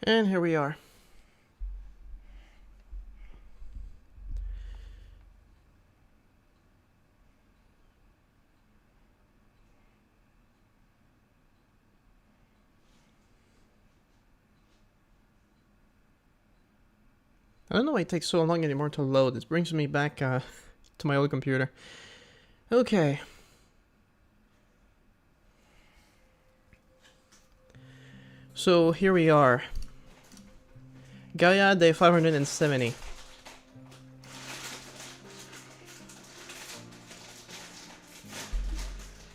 And here we are. I don't know why it takes so long anymore to load. It brings me back to my old computer. Okay. So here we are. Gaia day 570.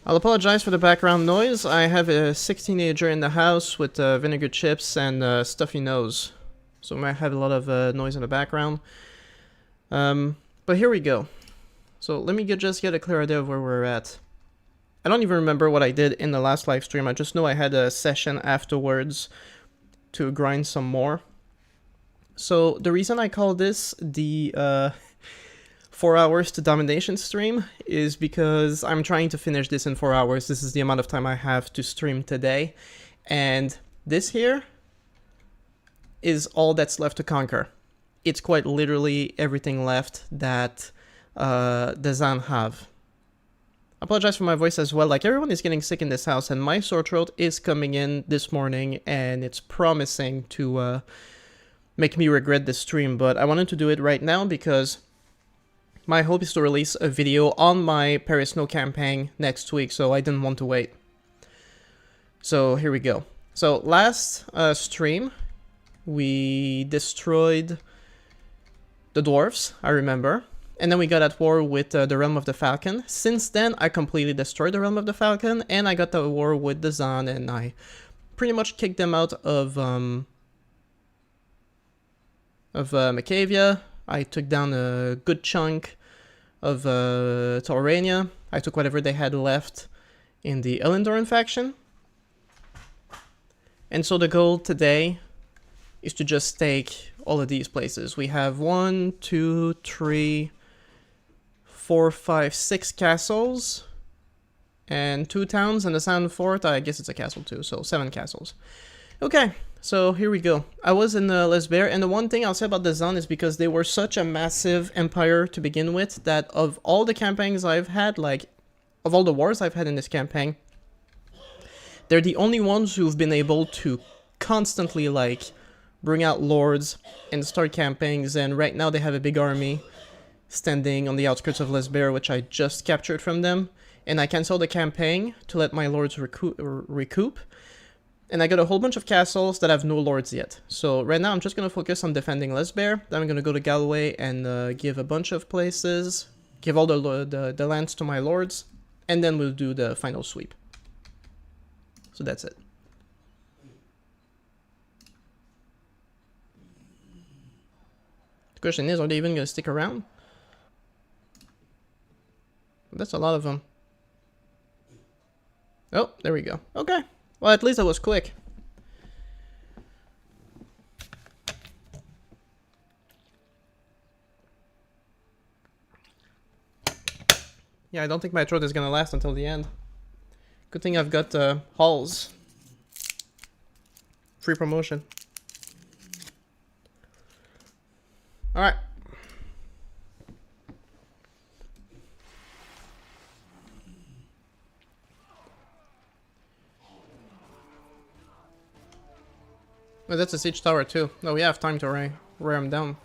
I'll apologize for the background noise. I have a 16-teenager in the house with vinegar chips and stuffy nose. So we might have a lot of noise in the background. But here we go. So let me just get a clear idea of where we're at. I don't even remember what I did in the last live stream. I just know I had a session afterwards to grind some more. So the reason I call this the 4 hours to domination stream is because I'm trying to finish this in 4 hours. This is the amount of time I have to stream today. And this here is all that's left to conquer. It's quite literally everything left that the Zan have. I apologize for my voice as well. Like, everyone is getting sick in this house, and my sore throat is coming in this morning, and it's promising to make me regret this stream. But I wanted to do it right now because my hope is to release a video on my Paris Snow campaign next week, so I didn't want to wait. So here we go. So last stream, we destroyed the dwarves, I remember. And then we got at war with the Realm of the Falcon. Since then, I completely destroyed the Realm of the Falcon, and I got to war with the Zan, and I pretty much kicked them out of Macavia. I took down a good chunk of Taurania. I took whatever they had left in the Elendoran faction. And so the goal today is to just take all of these places. We have 1, 2, 3, 4, 5, 6 castles and 2 towns and the Sand Fort. I guess it's a castle too, so 7 castles. Okay, so here we go. I was in Lesbert, and the one thing I'll say about the Zan is because they were such a massive empire to begin with that of all the campaigns I've had, like, of all the wars I've had in this campaign, they're the only ones who've been able to constantly, like, bring out lords and start campaigns, and right now they have a big army standing on the outskirts of Lesbert, which I just captured from them, and I canceled the campaign to let my lords recoup, and I got a whole bunch of castles that have no lords yet. So right now I'm just going to focus on defending Lesbert, then I'm going to go to Galway and give a bunch of places, give all the lands to my lords, and then we'll do the final sweep. So that's it. The question is, are they even going to stick around? That's a lot of them. Oh, there we go. Okay. Well, at least that was quick. Yeah, I don't think my throat is gonna last until the end. Good thing I've got halls. Free promotion. Alright. Oh, that's a siege tower too. No, we have time to ram them down.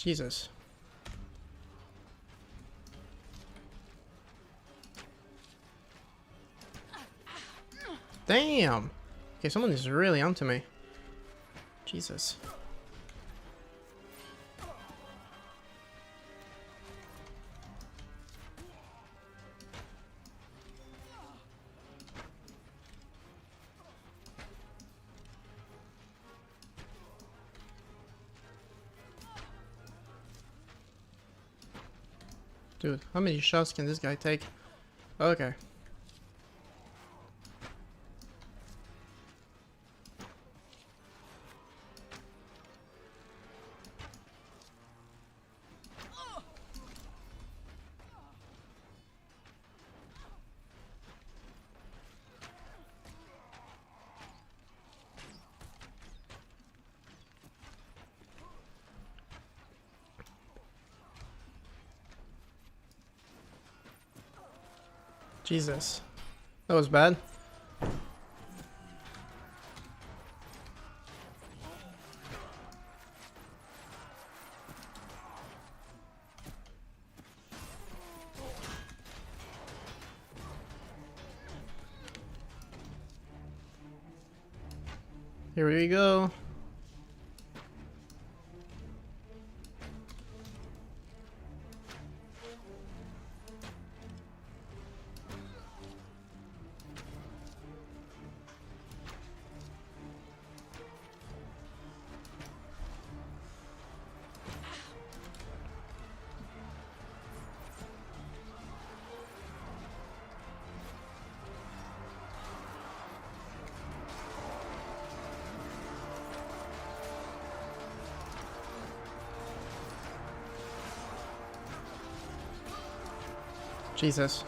Jesus. Damn! Okay, someone is really onto me. Jesus. Dude, how many shots can this guy take? Okay. Jesus. That was bad. Here we go. Jesus.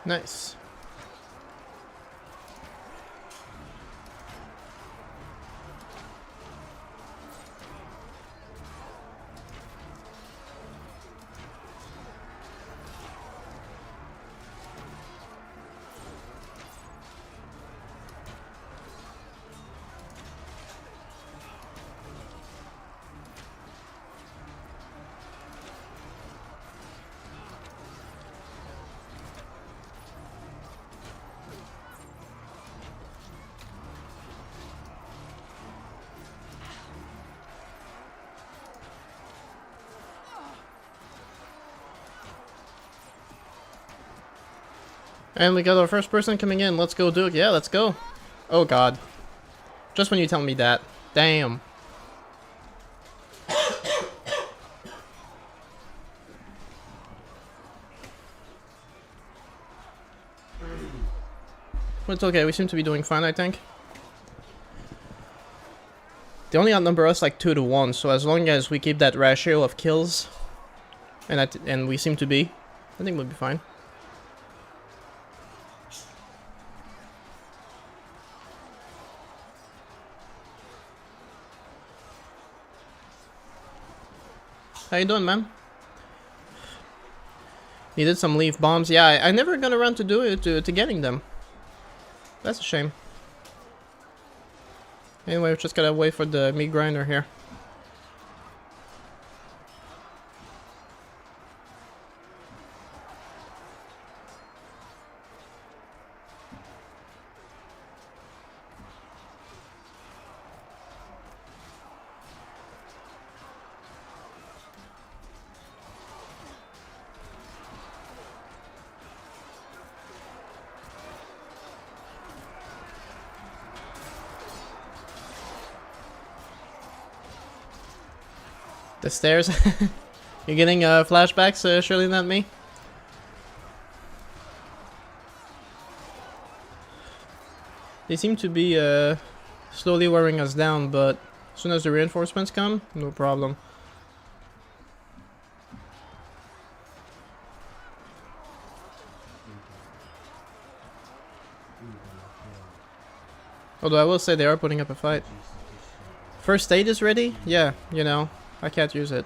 Nice. And we got our first person coming in. Let's go do it. Yeah, let's go. Oh god. Just when you tell me that. Damn. But it's okay, we seem to be doing fine, I think. They only outnumber us like 2 to 1, so as long as we keep that ratio of kills, and we seem to be, I think we'll be fine. How you doing, man? Needed some leaf bombs. Yeah, I never got around to do it, to getting them. That's a shame. Anyway, we just gotta wait for the meat grinder here. The stairs. You're getting flashbacks, surely not me. They seem to be slowly wearing us down, but As soon as the reinforcements come, no problem. Although I will say they are putting up a fight. First aid is ready? Yeah, you know, I can't use it.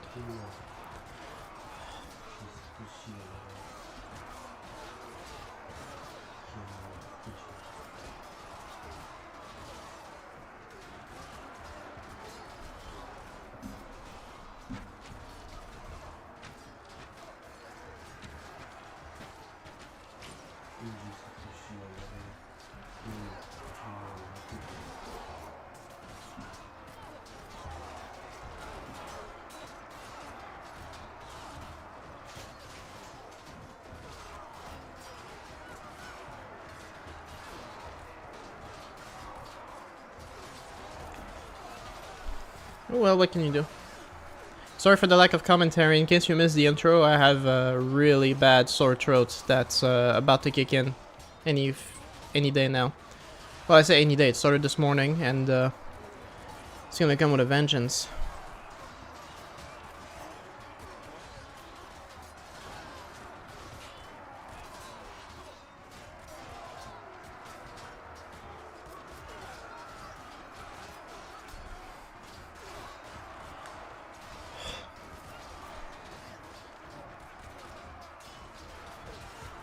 Oh well, what can you do? Sorry for the lack of commentary. In case you missed the intro, I have a really bad sore throat that's about to kick in any day now. Well, I say any day. It started this morning, and it's gonna come with a vengeance.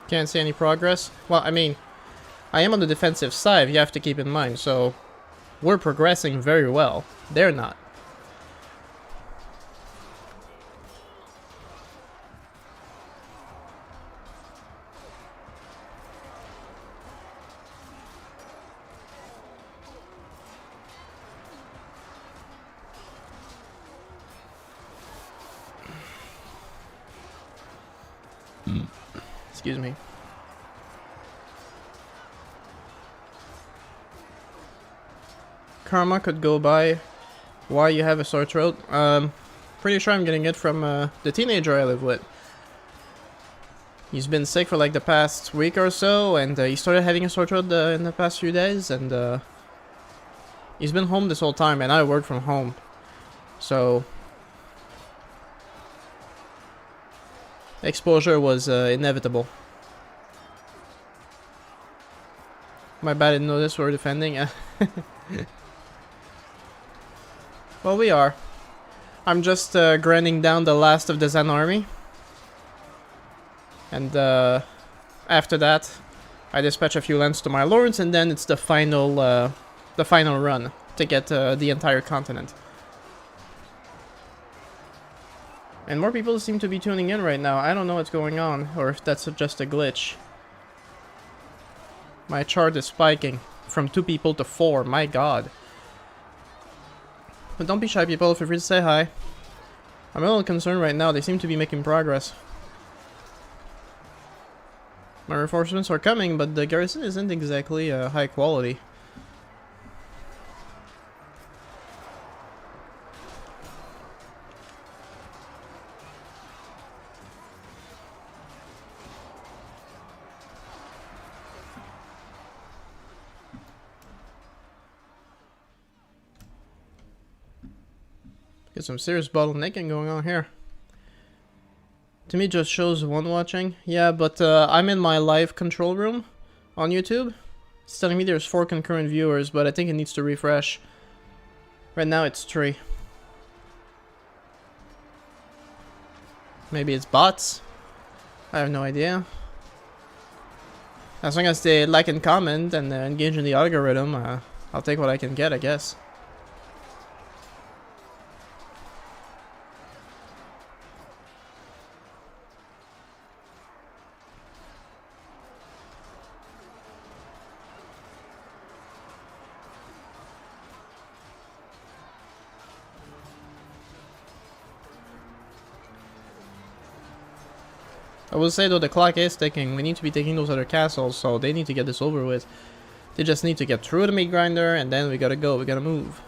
Can't see any progress. Well, I mean, I am on the defensive side, you have to keep in mind, so we're progressing very well. They're not. Excuse me. Karma could go by. Why you have a sore throat? Pretty sure I'm getting it from the teenager I live with. He's been sick for like the past week or so, and he started having a sore throat in the past few days, and he's been home this whole time, and I work from home. So exposure was inevitable. My bad, I didn't notice we're defending. Well, we are. I'm just grinding down the last of the Zen army. And after that, I dispatch a few lands to my lords, and then it's the final run to get the entire continent. And more people seem to be tuning in right now. I don't know what's going on, or if that's just a glitch. My chart is spiking from 2 people to 4, my god. But don't be shy, people, feel free to say hi. I'm a little concerned right now, they seem to be making progress. My reinforcements are coming, but the garrison isn't exactly high quality. Get some serious bottlenecking going on here. To me, it just shows one watching. Yeah, but I'm in my live control room on YouTube. It's telling me there's 4 concurrent viewers, but I think it needs to refresh. Right now, it's 3. Maybe it's bots? I have no idea. As long as they like and comment and engage in the algorithm, I'll take what I can get, I guess. I will say though, the clock is ticking. We need to be taking those other castles, so they need to get this over with. They just need to get through the meat grinder, and then we gotta go, we gotta move.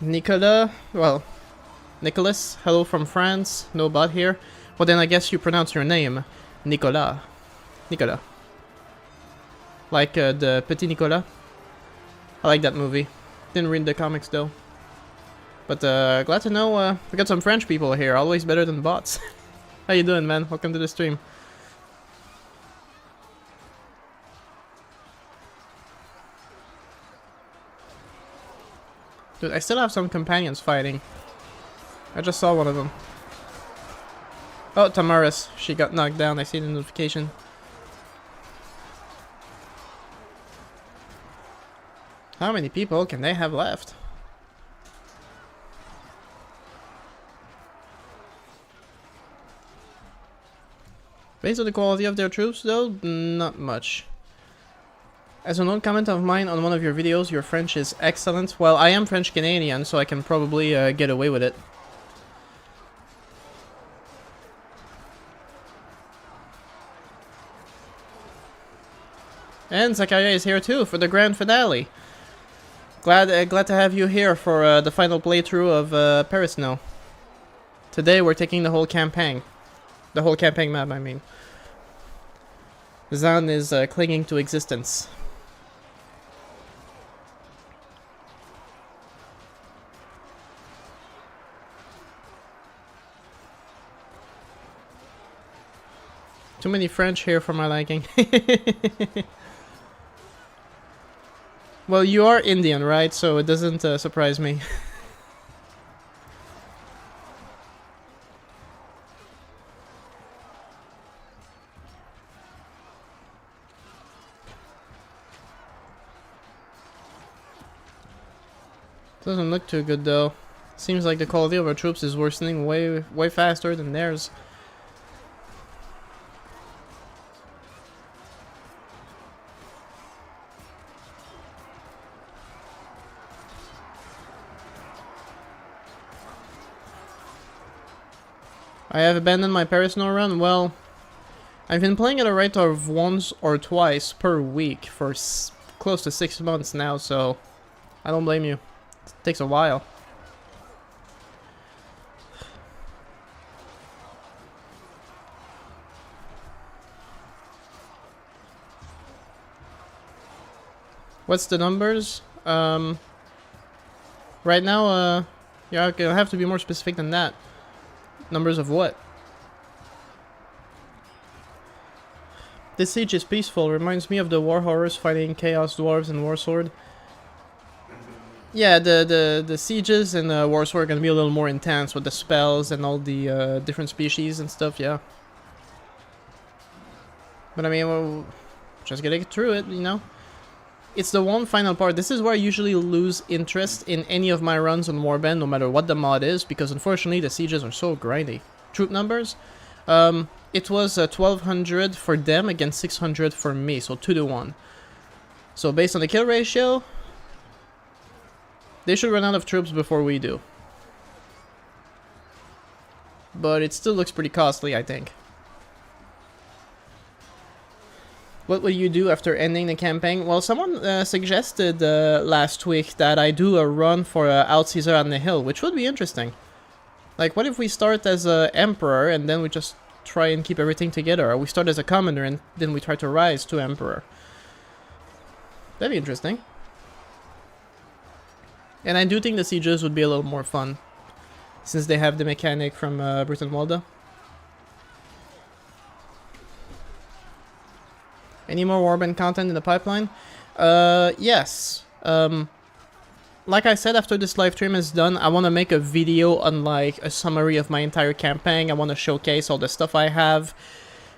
Nicolas, well, Nicholas, hello from France. No bot here. Well, then I guess you pronounce your name Nicolas. Nicolas. Like the Petit Nicolas. I like that movie. Didn't read the comics though. But glad to know we got some French people here. Always better than bots. How you doing, man? Welcome to the stream. Dude, I still have some companions fighting. I just saw one of them. Oh, Tamaris. She got knocked down. I see the notification. How many people can they have left? Based on the quality of their troops, though, not much. As an old comment of mine on one of your videos, your French is excellent. Well, I am French-Canadian, so I can probably get away with it. And Zakaria is here too for the grand finale. Glad to have you here for the final playthrough of Paris now. Today we're taking the whole campaign. The whole campaign map, I mean. Zan is clinging to existence. Too many French here for my liking. Well, you are Indian, right? So it doesn't surprise me. Doesn't look too good though. Seems like the quality of our troops is worsening way faster than theirs. I have abandoned my Paris no run. Well, I've been playing at a rate of once or twice per week for close to 6 months now, so I don't blame you. It takes a while. What's the numbers? Right now, yeah, I'll have to be more specific than that. Numbers of what? This siege is peaceful. Reminds me of the war horrors fighting Chaos Dwarves and Warsword. Yeah, the sieges in Warsword are gonna be a little more intense with the spells and all the different species and stuff. Yeah. But I mean, well, just gotta get through it, you know. It's the one final part. This is where I usually lose interest in any of my runs on Warband, no matter what the mod is, because unfortunately the sieges are so grindy. Troop numbers? It was 1200 for them against 600 for me, so 2 to 1. So based on the kill ratio, they should run out of troops before we do. But it still looks pretty costly, I think. What will you do after ending the campaign? Well, someone suggested last week that I do a run for Out Caesar on the Hill, which would be interesting. Like, what if we start as a Emperor and then we just try and keep everything together? Or we start as a Commander and then we try to rise to Emperor? That'd be interesting. And I do think the sieges would be a little more fun, since they have the mechanic from Britain-Walda. Any more Warband content in the pipeline? Yes. Like I said, after this live stream is done, I want to make a video on like a summary of my entire campaign. I want to showcase all the stuff I have.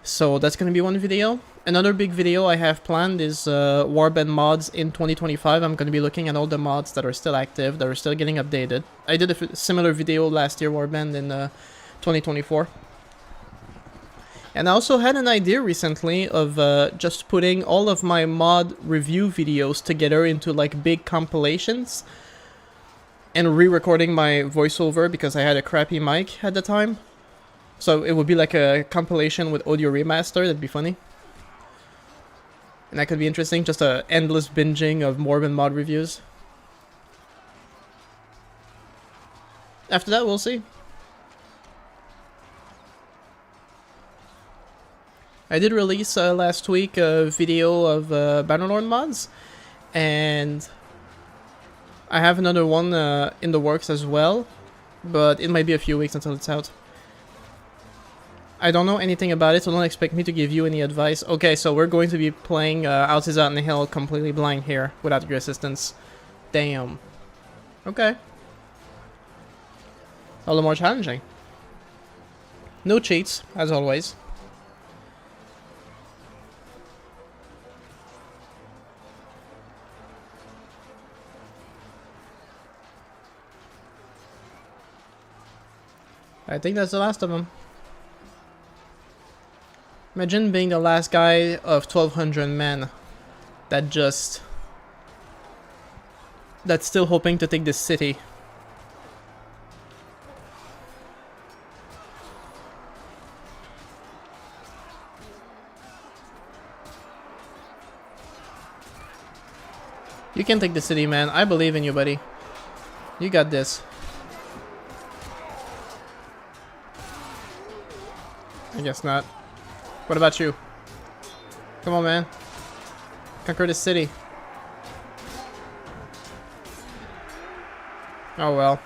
So that's going to be one video. Another big video I have planned is Warband mods in 2025. I'm going to be looking at all the mods that are still active, that are still getting updated. I did a similar video last year, Warband, in 2024. And I also had an idea recently of just putting all of my mod review videos together into like big compilations and re-recording my voiceover because I had a crappy mic at the time. So it would be like a compilation with audio remaster. That'd be funny. And that could be interesting, just a endless binging of Morbin mod reviews. After that, we'll see. I did release last week a video of Bannerlord mods, and I have another one in the works as well, but it might be a few weeks until it's out. I don't know anything about it, so don't expect me to give you any advice. Okay, so we're going to be playing Houses on the Hill completely blind here, without your assistance. Damn. Okay. A little more challenging. No cheats, as always. I think that's the last of them. Imagine being the last guy of 1,200 men that's still hoping to take this city. You can take the city, man. I believe in you, buddy. You got this. I guess not. What about you? Come on, man. Conquer the city. Oh well.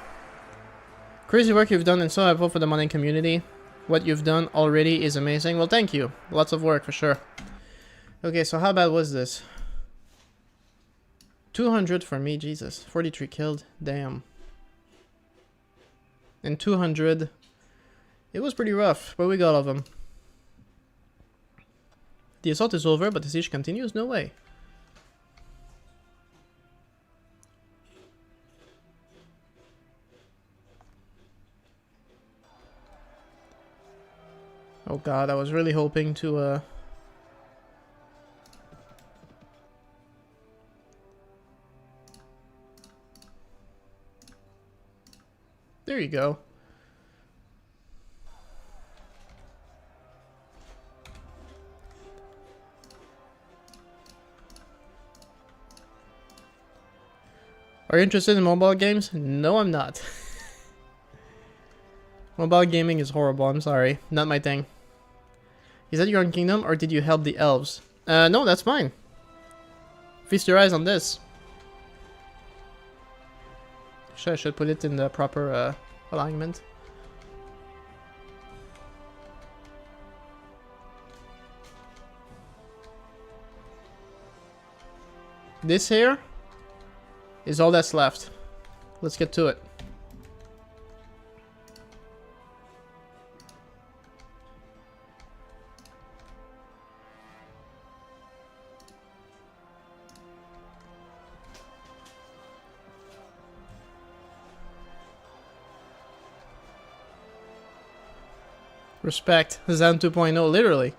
Crazy work you've done, and so I vote for the modding community. What you've done already is amazing. Well, thank you. Lots of work, for sure. Okay, so how bad was this? 200 for me, Jesus. 43 killed. Damn. And 200... It was pretty rough, but we got all of them. The assault is over, but the siege continues? No way. Oh god, I was really hoping to, There you go. Are you interested in mobile games? No, I'm not. Mobile gaming is horrible, I'm sorry. Not my thing. Is that your own kingdom, or did you help the elves? No, that's mine. Feast your eyes on this. I should put it in the proper alignment. This here is all that's left. Let's get to it. Respect. Zan 2.0, literally.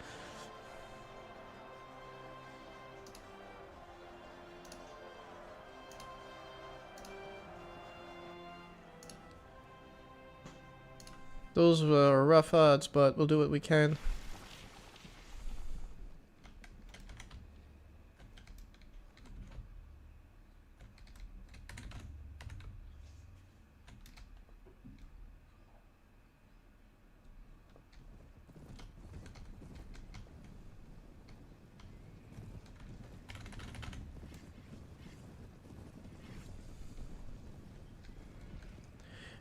Those were rough odds, but we'll do what we can.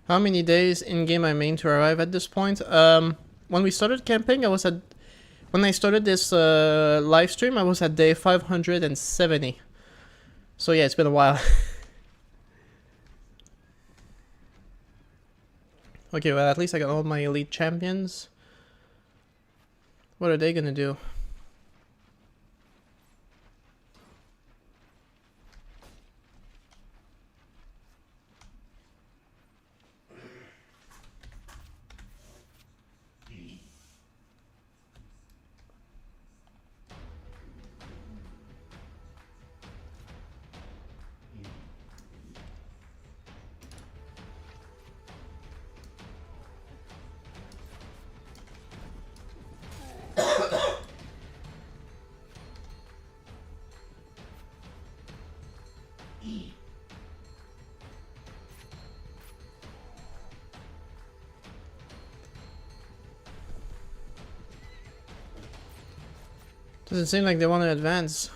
How many days in game I mean to arrive at this point? When we started camping, when I started this live stream, I was at day 570. So yeah, it's been a while. Okay, well at least I got all my elite champions. What are they gonna do? Doesn't seem like they want to advance.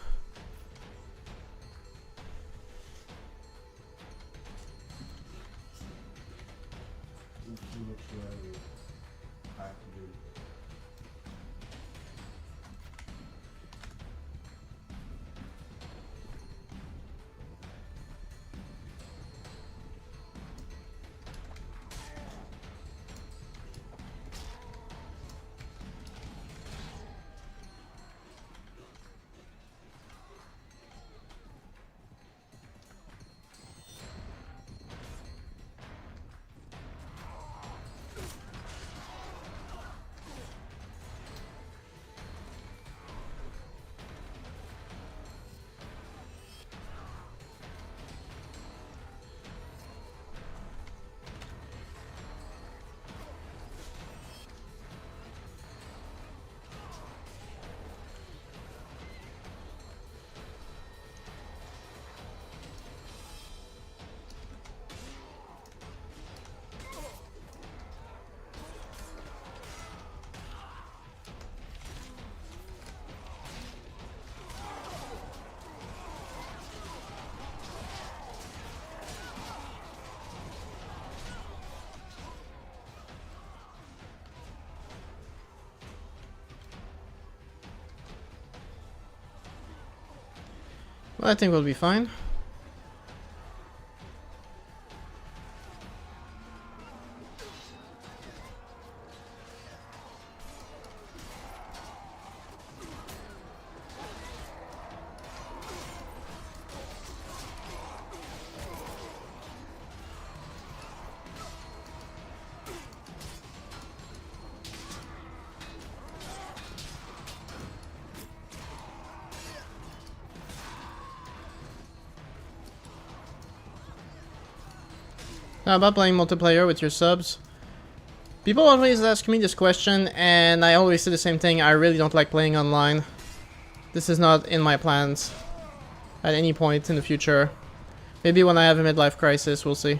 Well, I think we'll be fine. Now about playing multiplayer with your subs. People always ask me this question, and I always say the same thing. I really don't like playing online. This is not in my plans at any point in the future. Maybe when I have a midlife crisis, we'll see.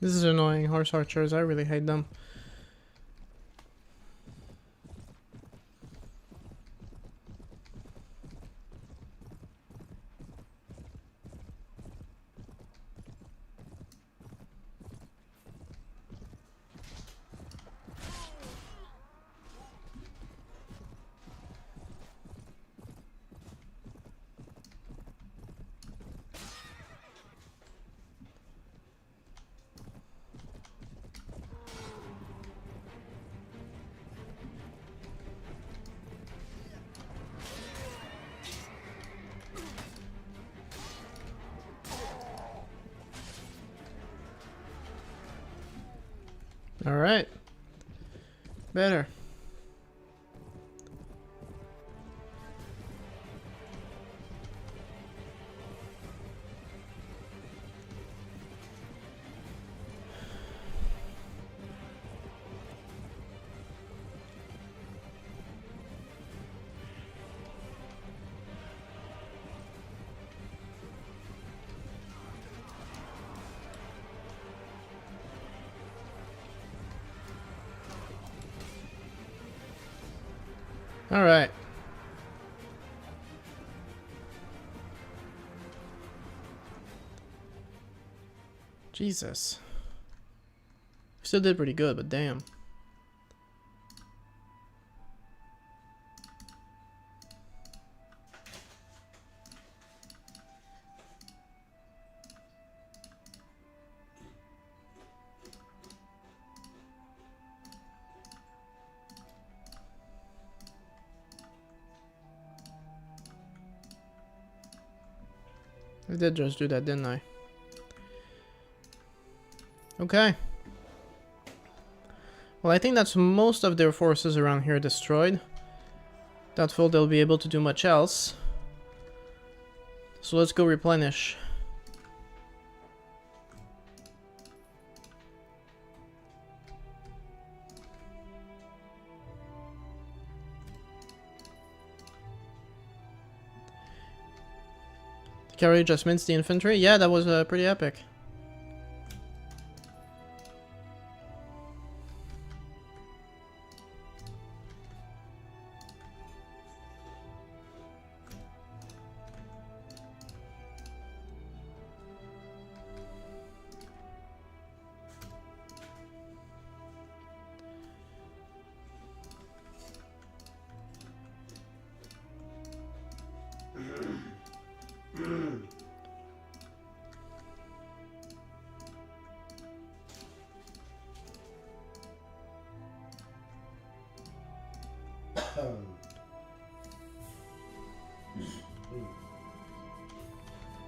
This is annoying, horse archers, I really hate them. Alright. Better. Alright. Jesus. Still did pretty good, but damn. I did just do that, didn't I? Okay. Well, I think that's most of their forces around here destroyed. Doubtful they'll be able to do much else. So let's go replenish. The cavalry just minced the infantry. Yeah, that was pretty epic.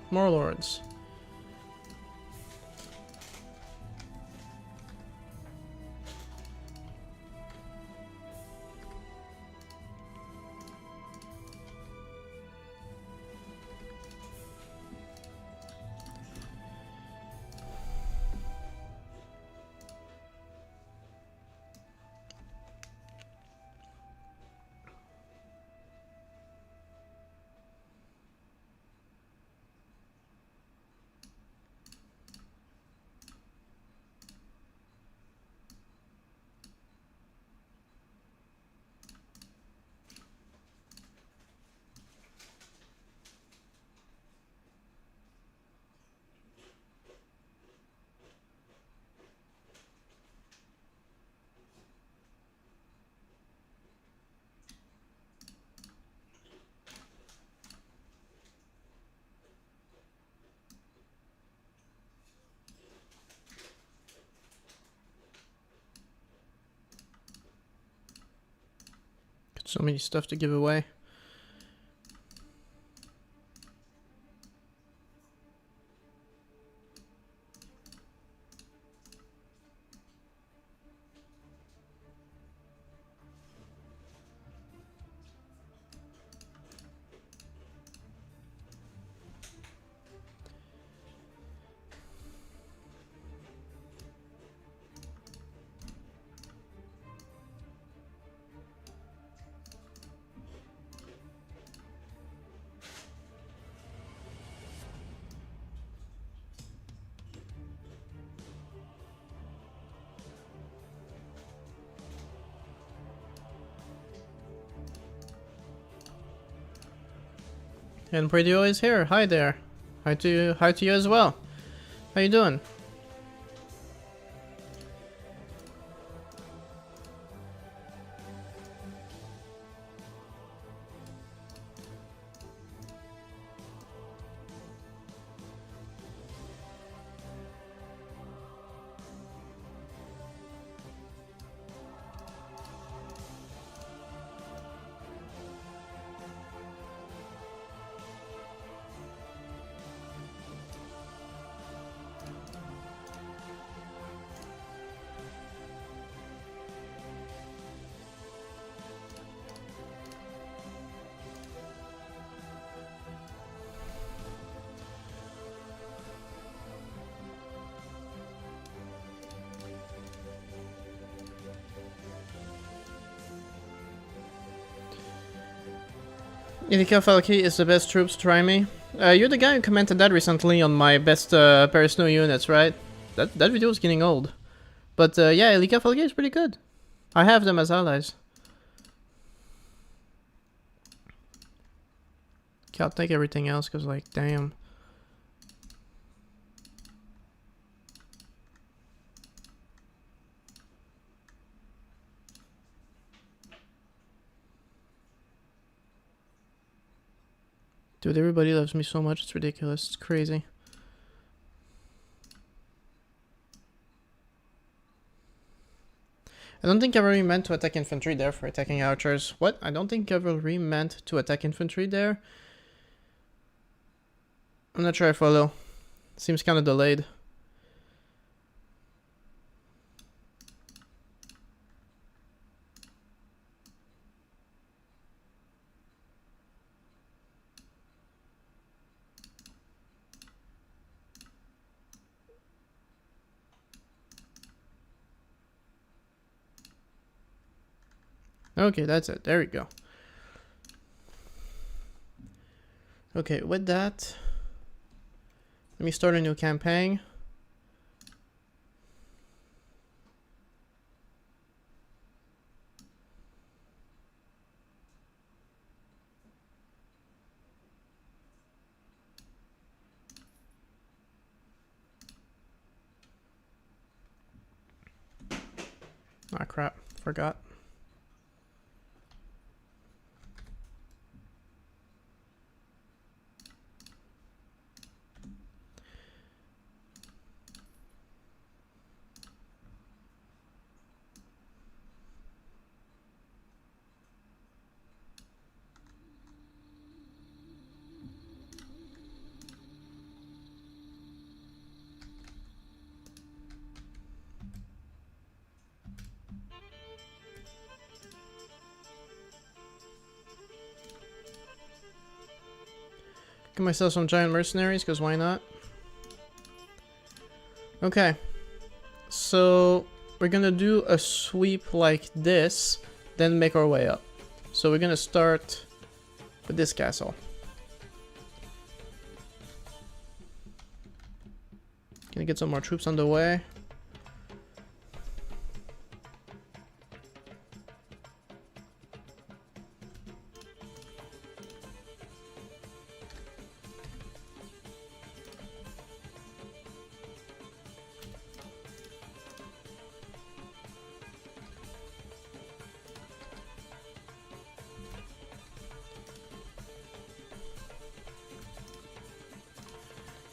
More lords. So many stuff to give away. And Radio is here. Hi there. Hi to you as well. How you doing? Ilika Falki is the best troops, try me. You're the guy who commented that recently on my best Paris No units, right? That video is getting old. But yeah, Ilika Falki is pretty good. I have them as allies. Can't take everything else because, like, damn. Dude, everybody loves me so much, it's ridiculous, it's crazy. I don't think cavalry meant to attack infantry there for attacking archers. What? I don't think cavalry meant to attack infantry there? I'm not sure I follow. Seems kind of delayed. Okay, that's it. There we go. Okay, with that, let me start a new campaign. Ah, crap. Forgot. Get myself some giant mercenaries, because why not? Okay. So, we're gonna do a sweep like this, then make our way up. So we're gonna start with this castle. Gonna get some more troops on the way.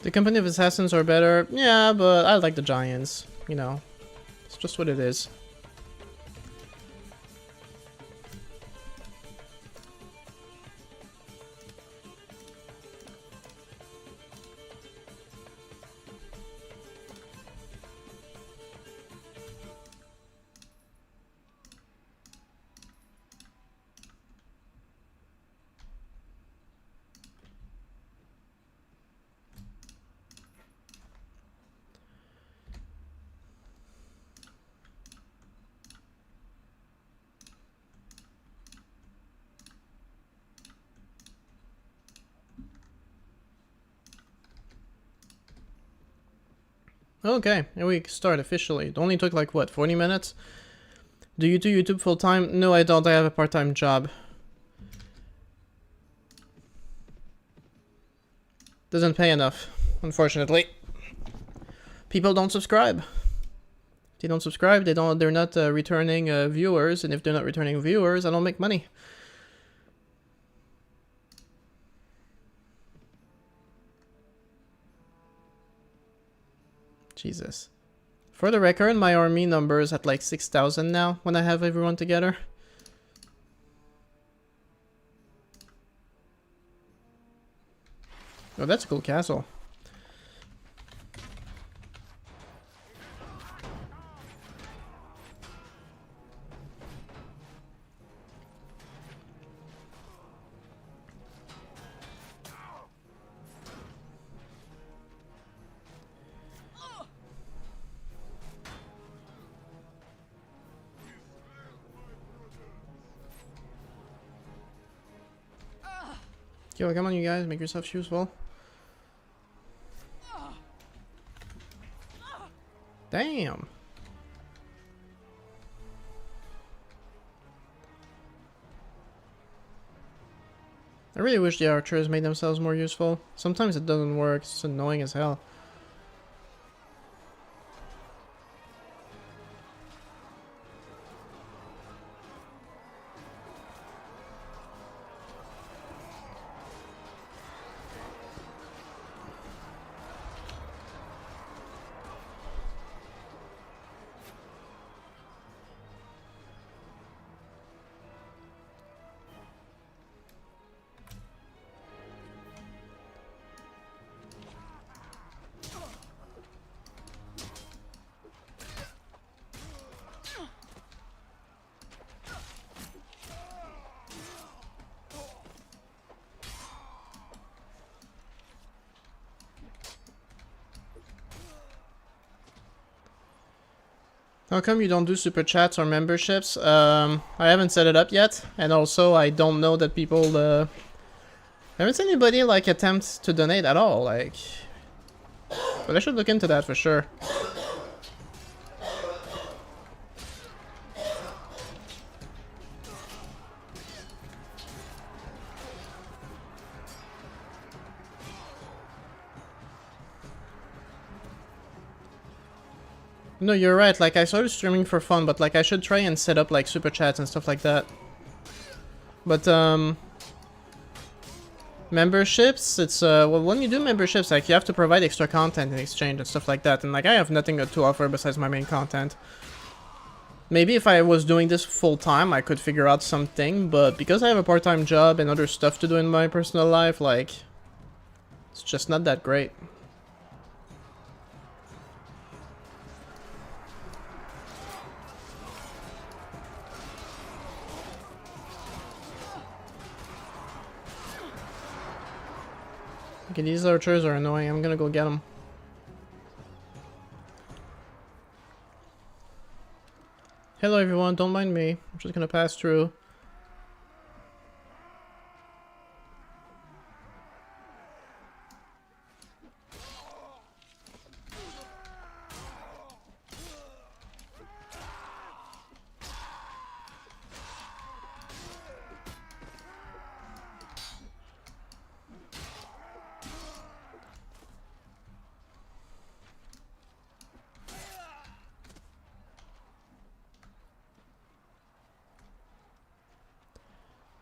The company of assassins are better, yeah, but I like the giants, you know. It's just what it is. Okay, here we start officially. It only took like, what, 40 minutes? Do you do YouTube full time? No, I don't. I have a part-time job. Doesn't pay enough, unfortunately. People don't subscribe. If they don't subscribe, they're not returning viewers, and if they're not returning viewers, I don't make money. Jesus. For the record, my army number is at like 6,000 now when I have everyone together. Oh, that's a cool castle. Yo, come on, you guys, make yourselves useful. Damn. I really wish the archers made themselves more useful. Sometimes it doesn't work, it's annoying as hell. How come you don't do super chats or memberships? I haven't set it up yet, and also I don't know that people. I haven't seen anybody like attempt to donate at all. Like, but I should look into that for sure. No, you're right. Like, I started streaming for fun, but like, I should try and set up like super chats and stuff like that. But memberships, it's well, when you do memberships, like, you have to provide extra content in exchange and stuff like that. And like, I have nothing to offer besides my main content. Maybe if I was doing this full time, I could figure out something. But because I have a part-time job and other stuff to do in my personal life, like, it's just not that great. Okay, these archers are annoying. I'm gonna go get them. Hello everyone, don't mind me. I'm just gonna pass through.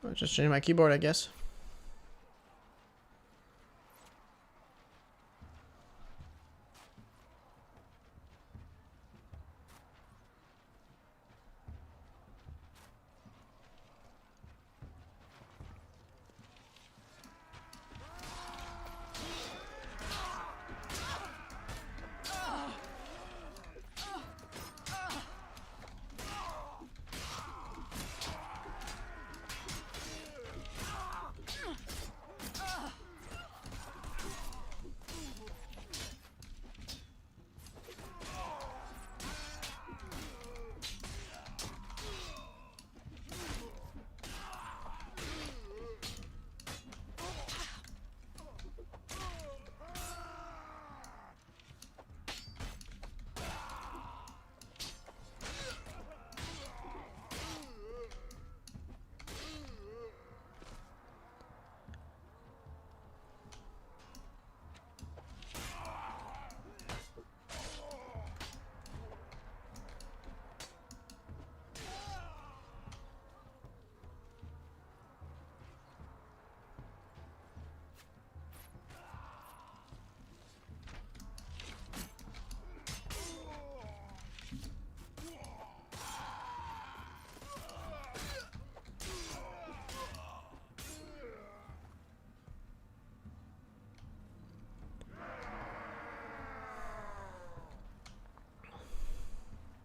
I'll just change my keyboard, I guess.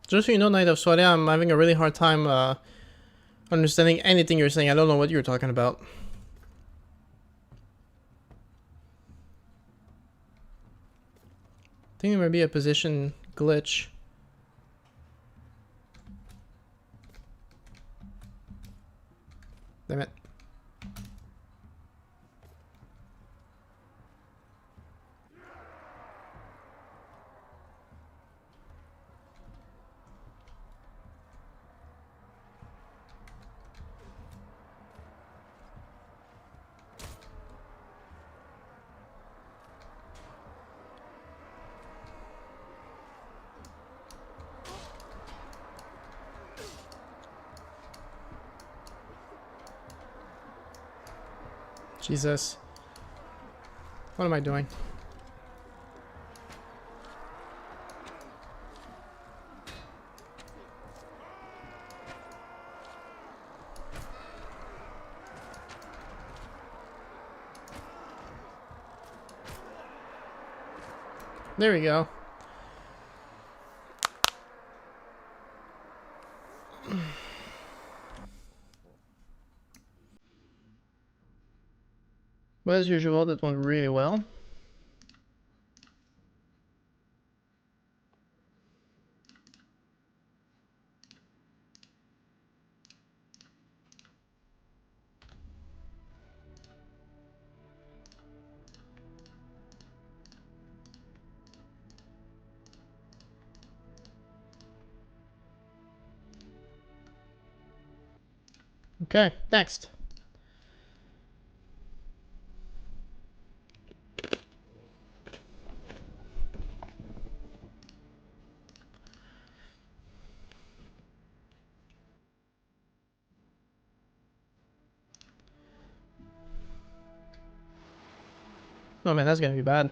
Just so you know, Knight of Swade, I'm having a really hard time understanding anything you're saying. I don't know what you're talking about. I think there might be a position glitch. Damn it. Jesus. What am I doing? There we go. Well, as usual, that went really well. Okay, next. Oh man, that's gonna be bad.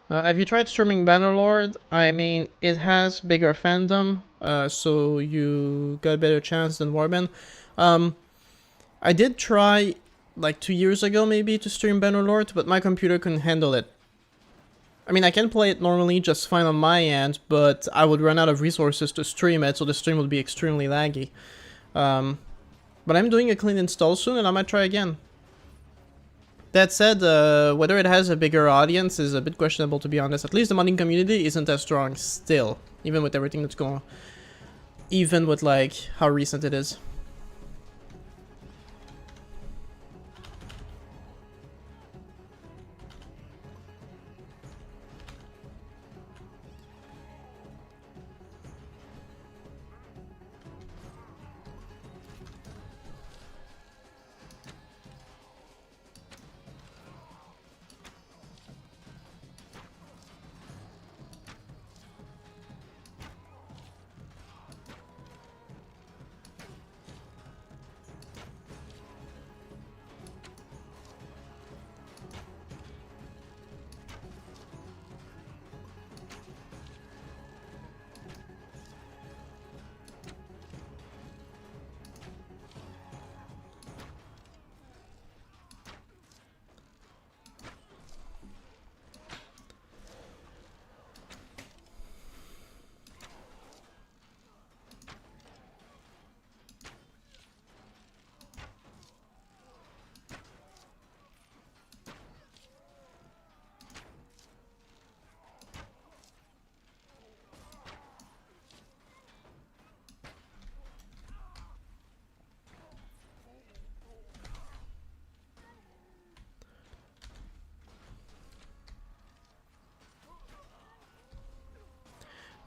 Have you tried streaming Bannerlord? I mean, it has bigger fandom, so you got a better chance than Warband. I did try, like 2 years ago maybe, to stream Bannerlord, but my computer couldn't handle it. I mean, I can play it normally just fine on my end, but I would run out of resources to stream it, so the stream would be extremely laggy. But I'm doing a clean install soon, and I might try again. That said, whether it has a bigger audience is a bit questionable, to be honest. At least the modding community isn't as strong still, even with everything that's going on. Even with, like, how recent it is.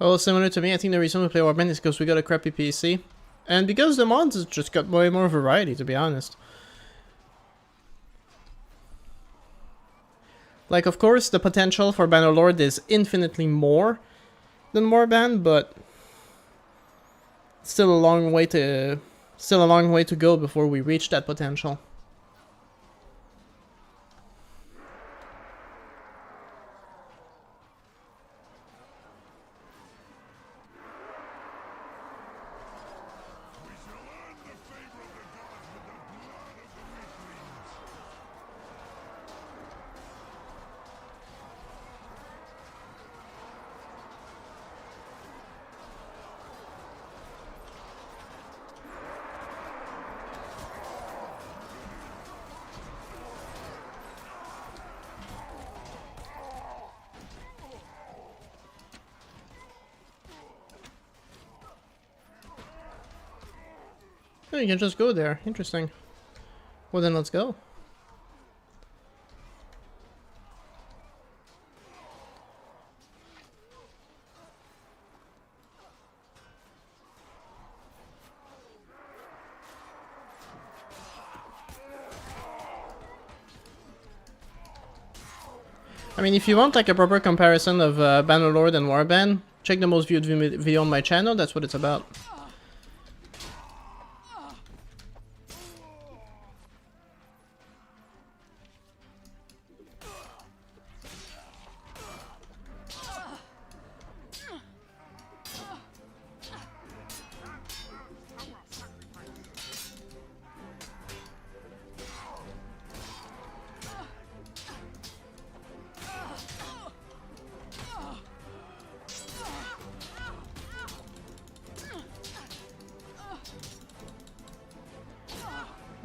Oh, similar to me, I think the reason we play Warband is because we got a crappy PC. And because the mods has just got way more variety, to be honest. Like, of course, the potential for Bannerlord is infinitely more than Warband, but still a long way to go before we reach that potential. Oh, you can just go there. Interesting. Well, then let's go. I mean, if you want like a proper comparison of Bannerlord and Warband, check the most viewed video on my channel. That's what it's about.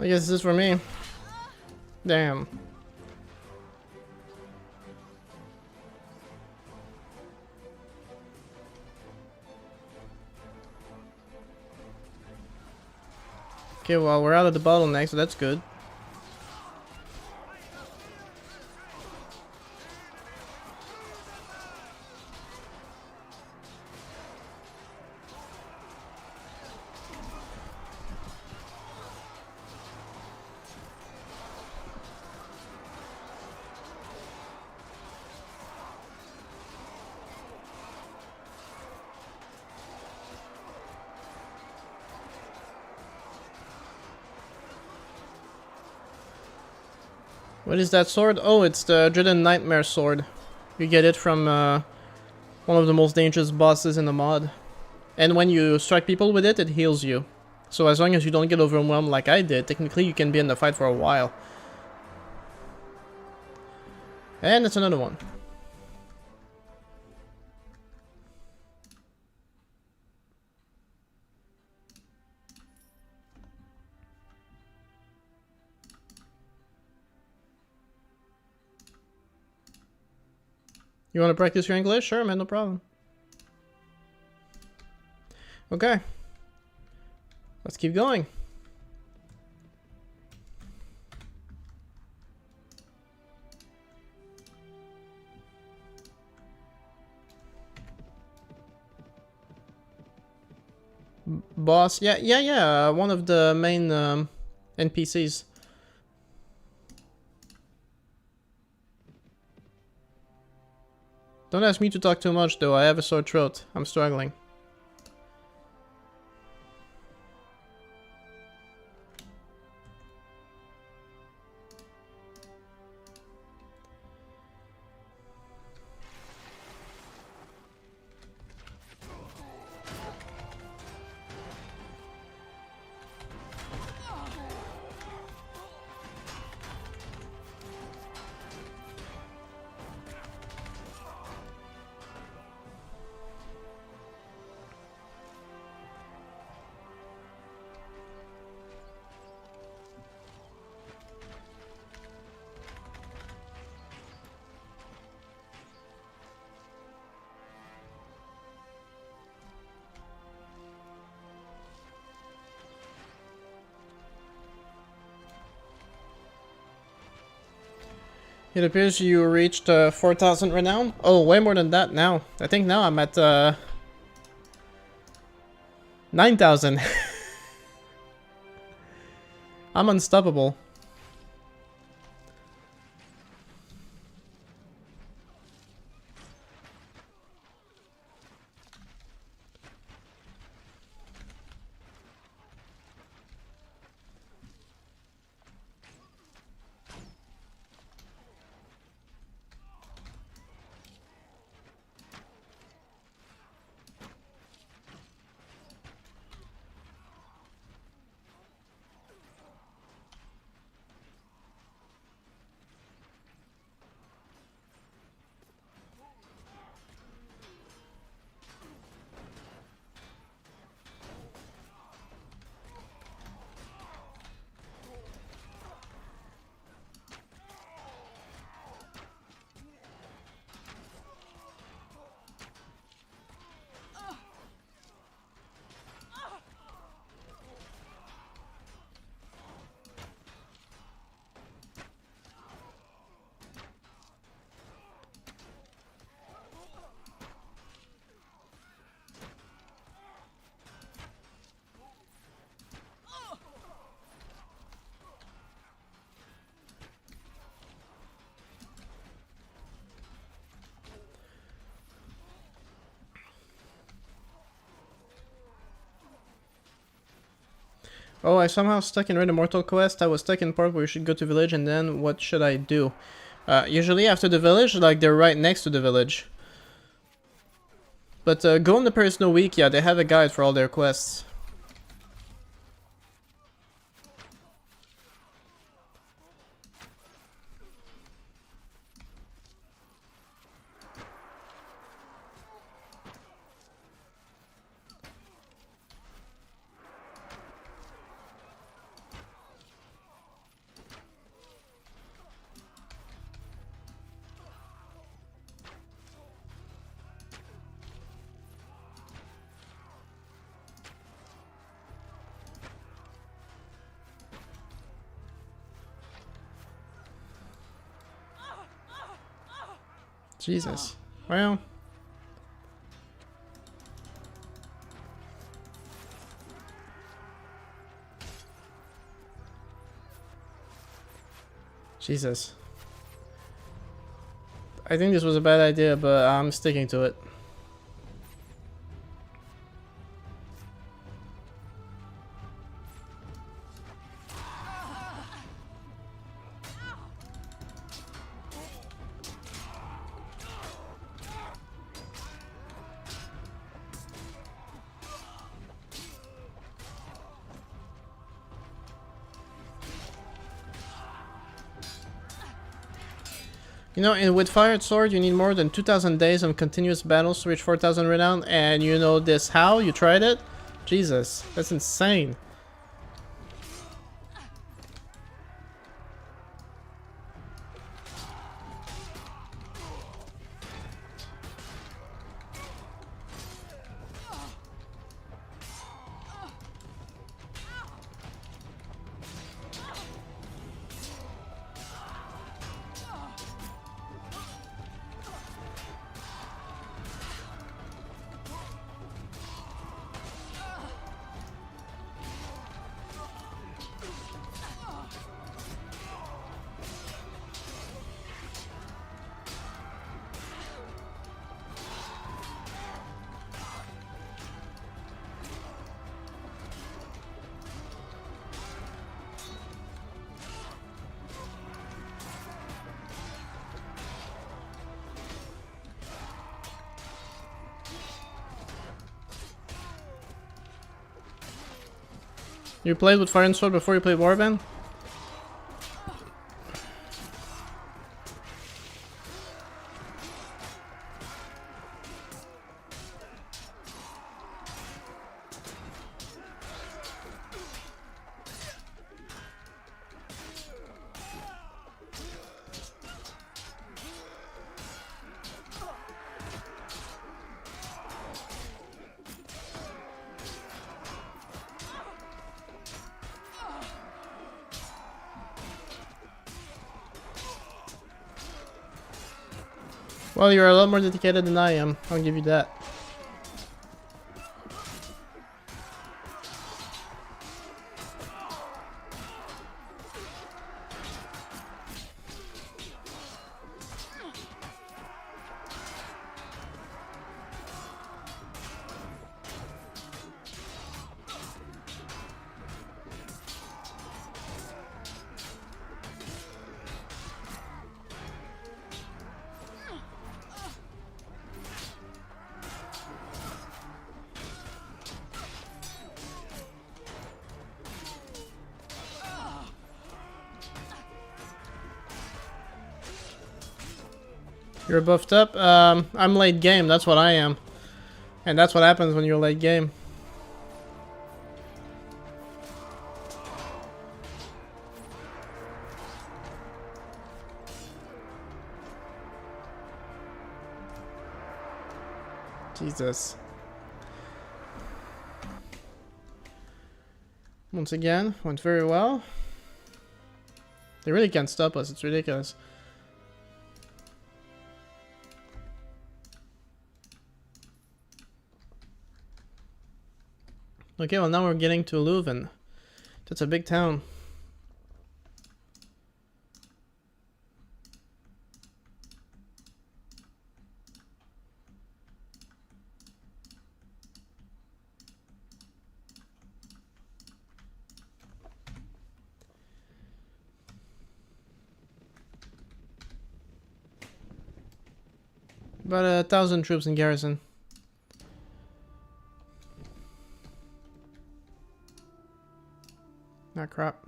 I guess this is for me. Damn. Okay, well, we're out of the bottleneck, so that's good. What is that sword? Oh, it's the Dreaded Nightmare sword. You get it from one of the most dangerous bosses in the mod. And when you strike people with it, it heals you. So as long as you don't get overwhelmed like I did, technically you can be in the fight for a while. And it's another one. You want to practice your English? Sure, man, no problem. Okay. Let's keep going. Boss, yeah, one of the main NPCs. Don't ask me to talk too much though, I have a sore throat. I'm struggling. It appears you reached 4,000 renown. Oh, way more than that now. I think now I'm at 9,000. I'm unstoppable. Oh, I somehow stuck in Red Immortal Quest. I was stuck in part where you should go to village and then what should I do? Usually after the village, like they're right next to the village. But go on the Personal Week, yeah, they have a guide for all their quests. Jesus. Well. Jesus. I think this was a bad idea, but I'm sticking to it. You know, with Fired Sword, you need more than 2,000 days of continuous battles to reach 4,000 renown, and you know this how? You tried it? Jesus, that's insane. You played with Fire and Sword before you played Warband? Well, you're a lot more dedicated than I am. I'll give you that. You're buffed up? I'm late game, that's what I am. And that's what happens when you're late game. Jesus. Once again, went very well. They really can't stop us, it's ridiculous. Okay, well now we're getting to Leuven. That's a big town. About 1,000 troops in garrison. Ah, crap.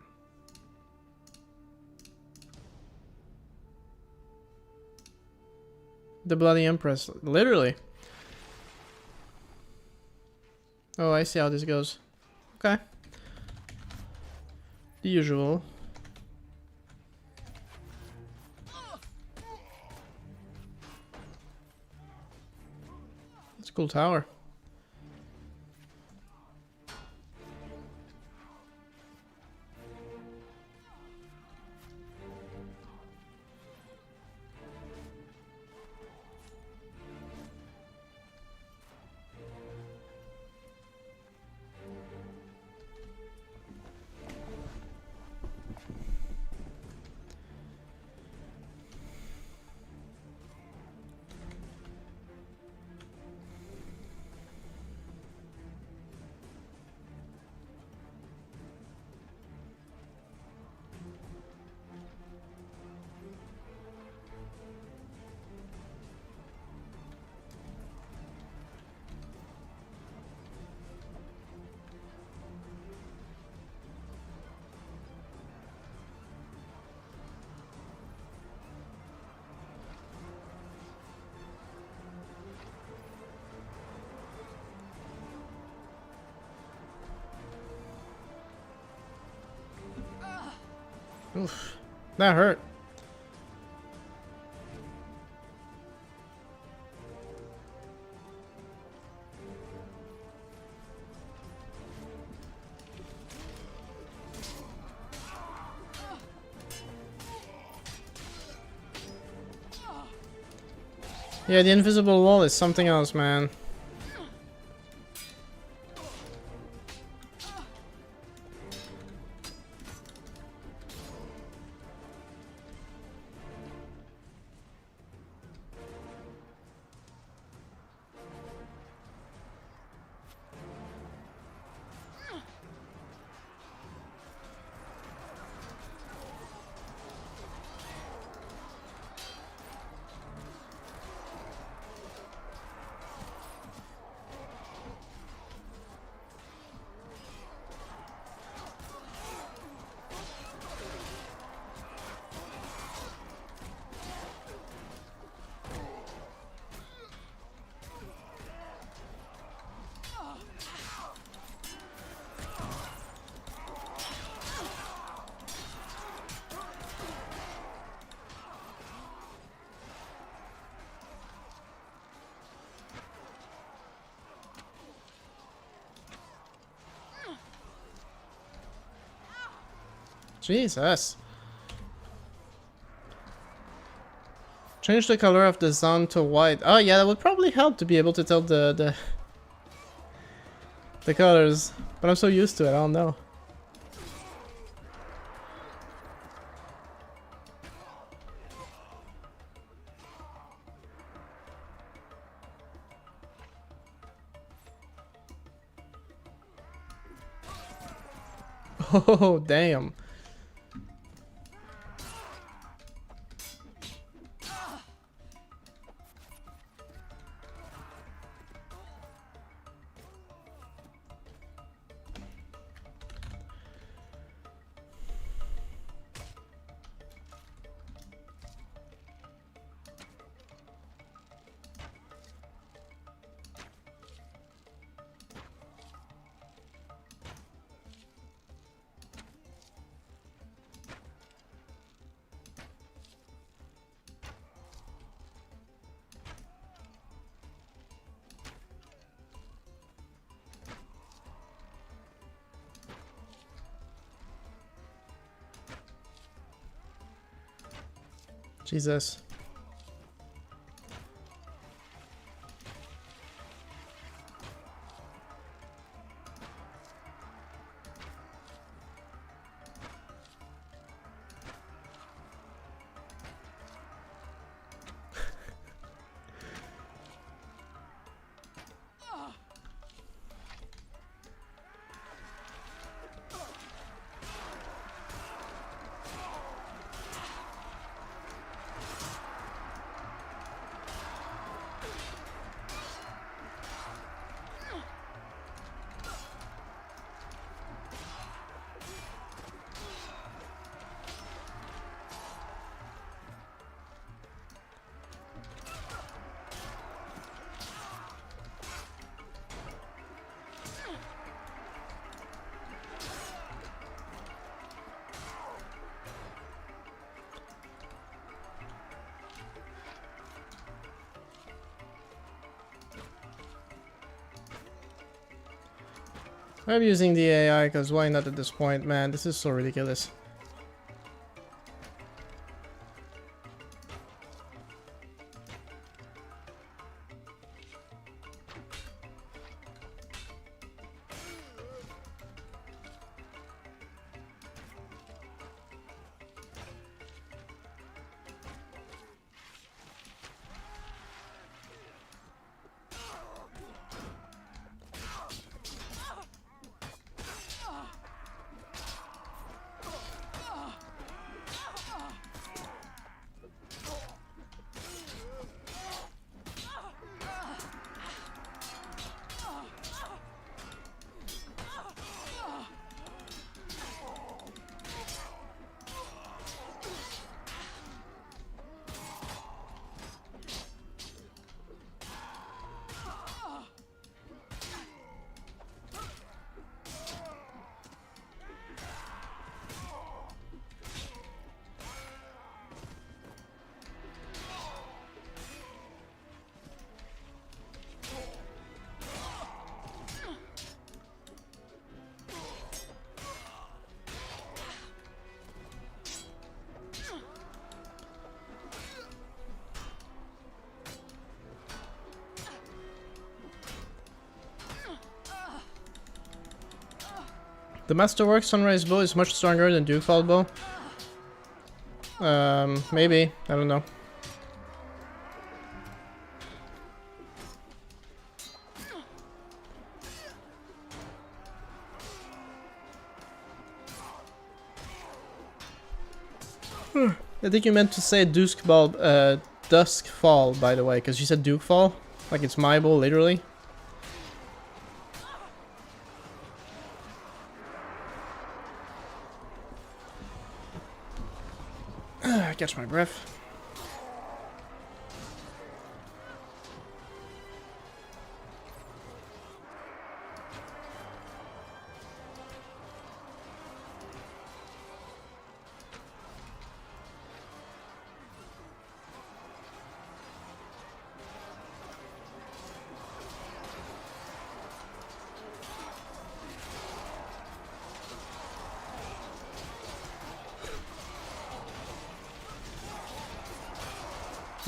The Bloody Empress. Literally. Oh, I see how this goes. Okay. The usual. It's a cool tower. Oof. That hurt. Yeah, the invisible wall is something else, man. Jesus. Change the color of the zone to white. Oh yeah, that would probably help to be able to tell the colors. But I'm so used to it, I don't know. Oh, damn. Jesus. I'm using the AI because why not at this point, man? This is so ridiculous. The Masterwork Sunrise Bow is much stronger than Dukefall Bow. Maybe. I don't know. I think you meant to say Duskfall, by the way, because you said Dukefall. Like it's my bow, literally. Catch my breath.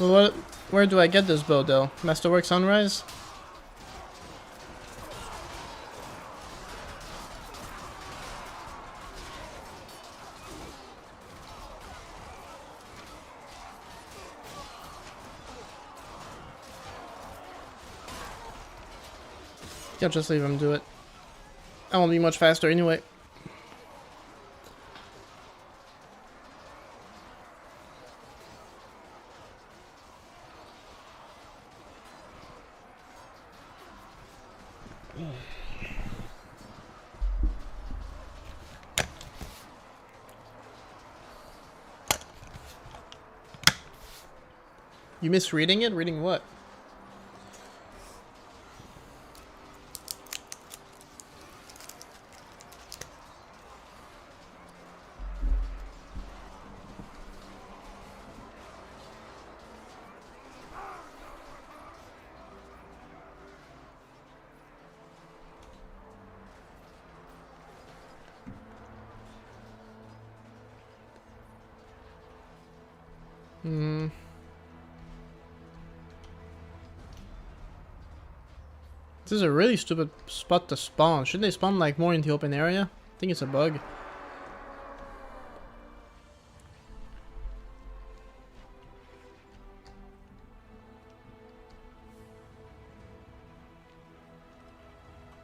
Well, where do I get this bow though? Masterwork Sunrise? Yeah, just leave him do it. I won't be much faster anyway. You misreading it? Reading what? This is a really stupid spot to spawn. Shouldn't they spawn like more in the open area? I think it's a bug.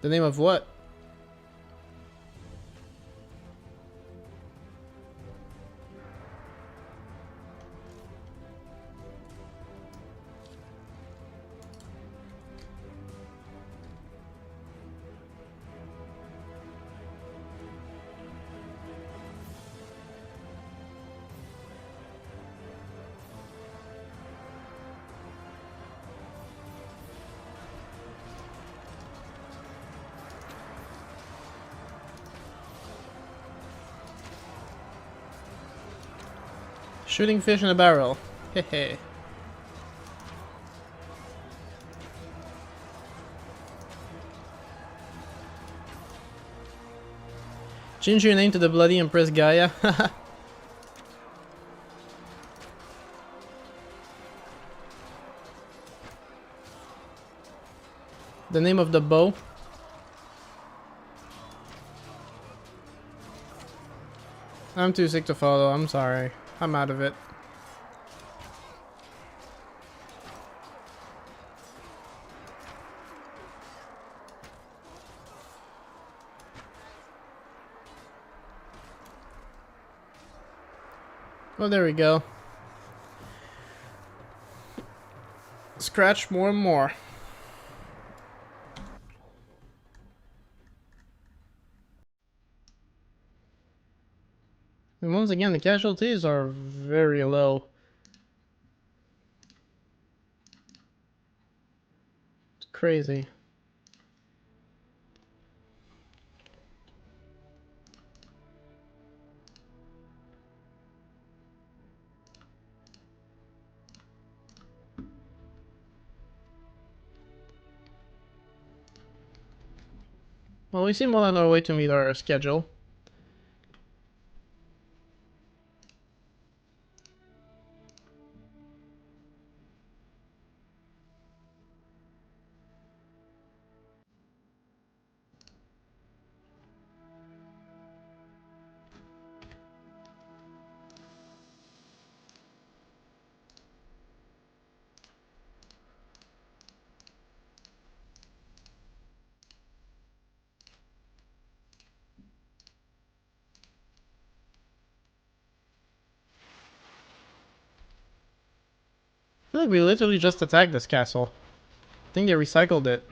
The name of what? Shooting fish in a barrel. Hehe. Change your name to the Bloody Empress Gaia. The name of the bow. I'm too sick to follow, I'm sorry. I'm out of it. Oh, there we go. Scratch more and more. And once again, the casualties are very low. It's crazy. Well, we seem well on our way to meet our schedule. feel like we literally just attacked this castle. I think they recycled it.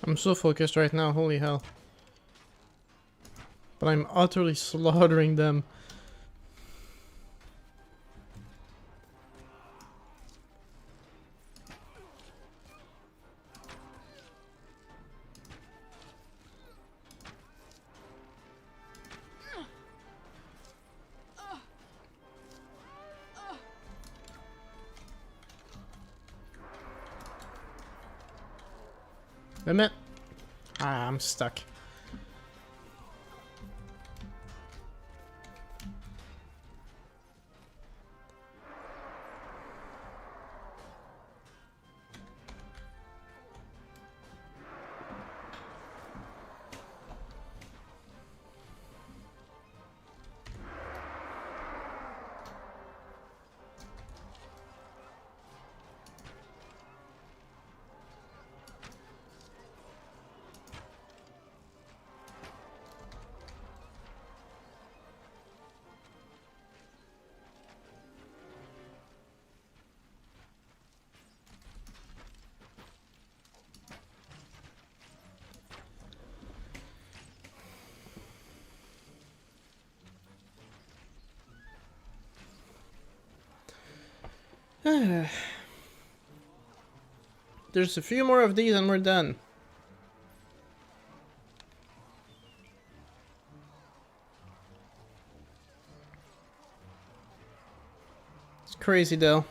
I'm so focused right now, holy hell. But I'm utterly slaughtering them. Damn it. Ah, I'm stuck. There's a few more of these and we're done. It's crazy though.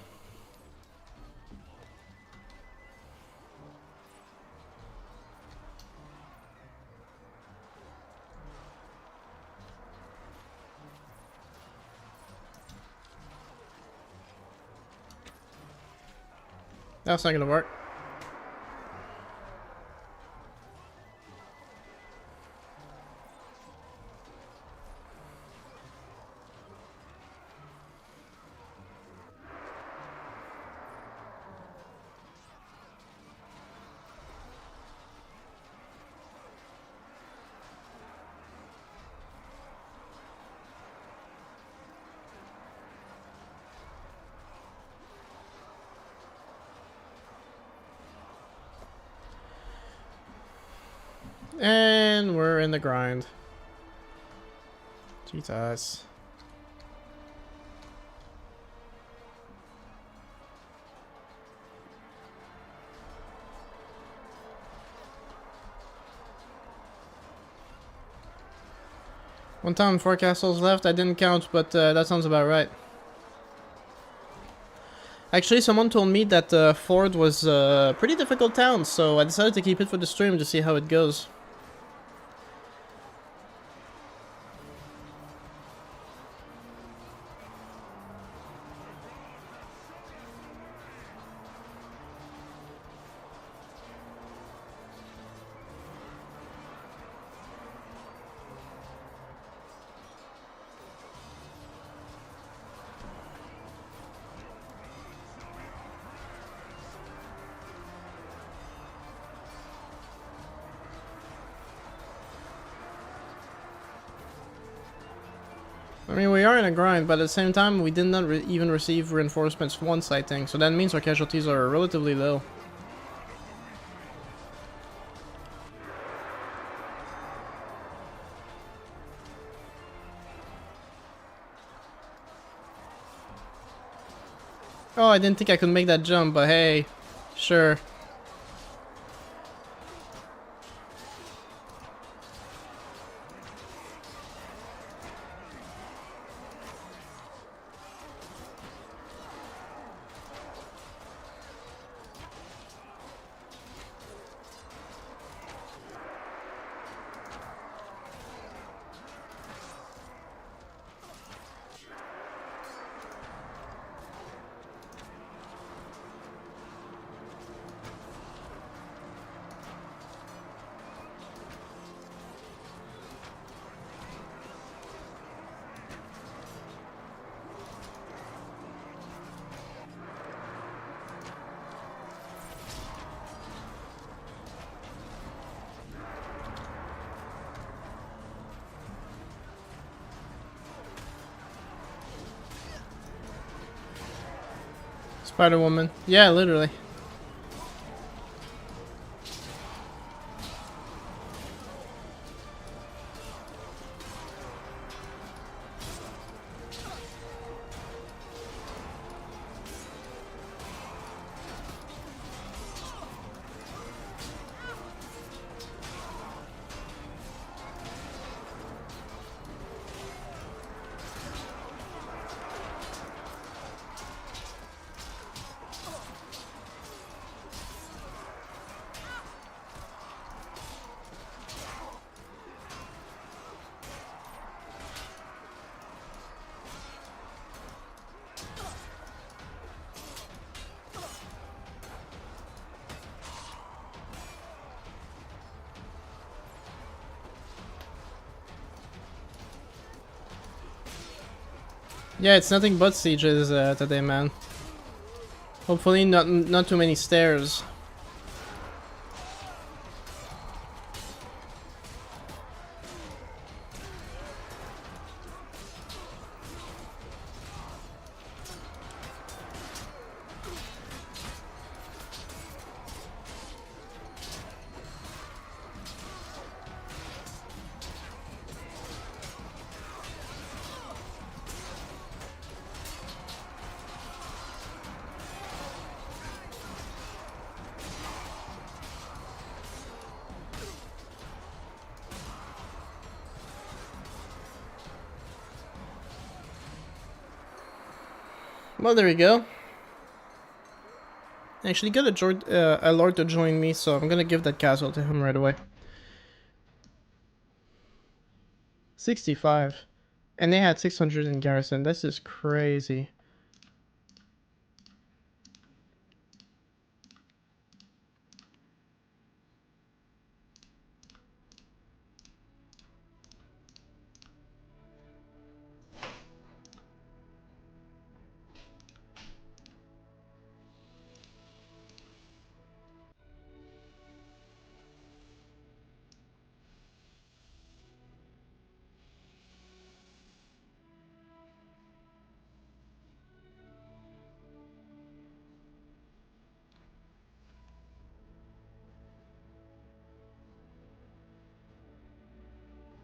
That's not gonna work. And we're in the grind. Jesus. One town, 4 castles left. I didn't count, but that sounds about right. Actually, someone told me that Ford was a pretty difficult town, so I decided to keep it for the stream to see how it goes. I mean, we are in a grind, but at the same time, we did not even receive reinforcements once, I think. So that means our casualties are relatively low. Oh, I didn't think I could make that jump, but hey, sure. Spider-Woman. Yeah, literally. Yeah, it's nothing but sieges today, man. Hopefully not too many stairs. Well, there we go. Actually, got a lord to join me, so I'm gonna give that castle to him right away. 65. And they had 600 in garrison. This is crazy.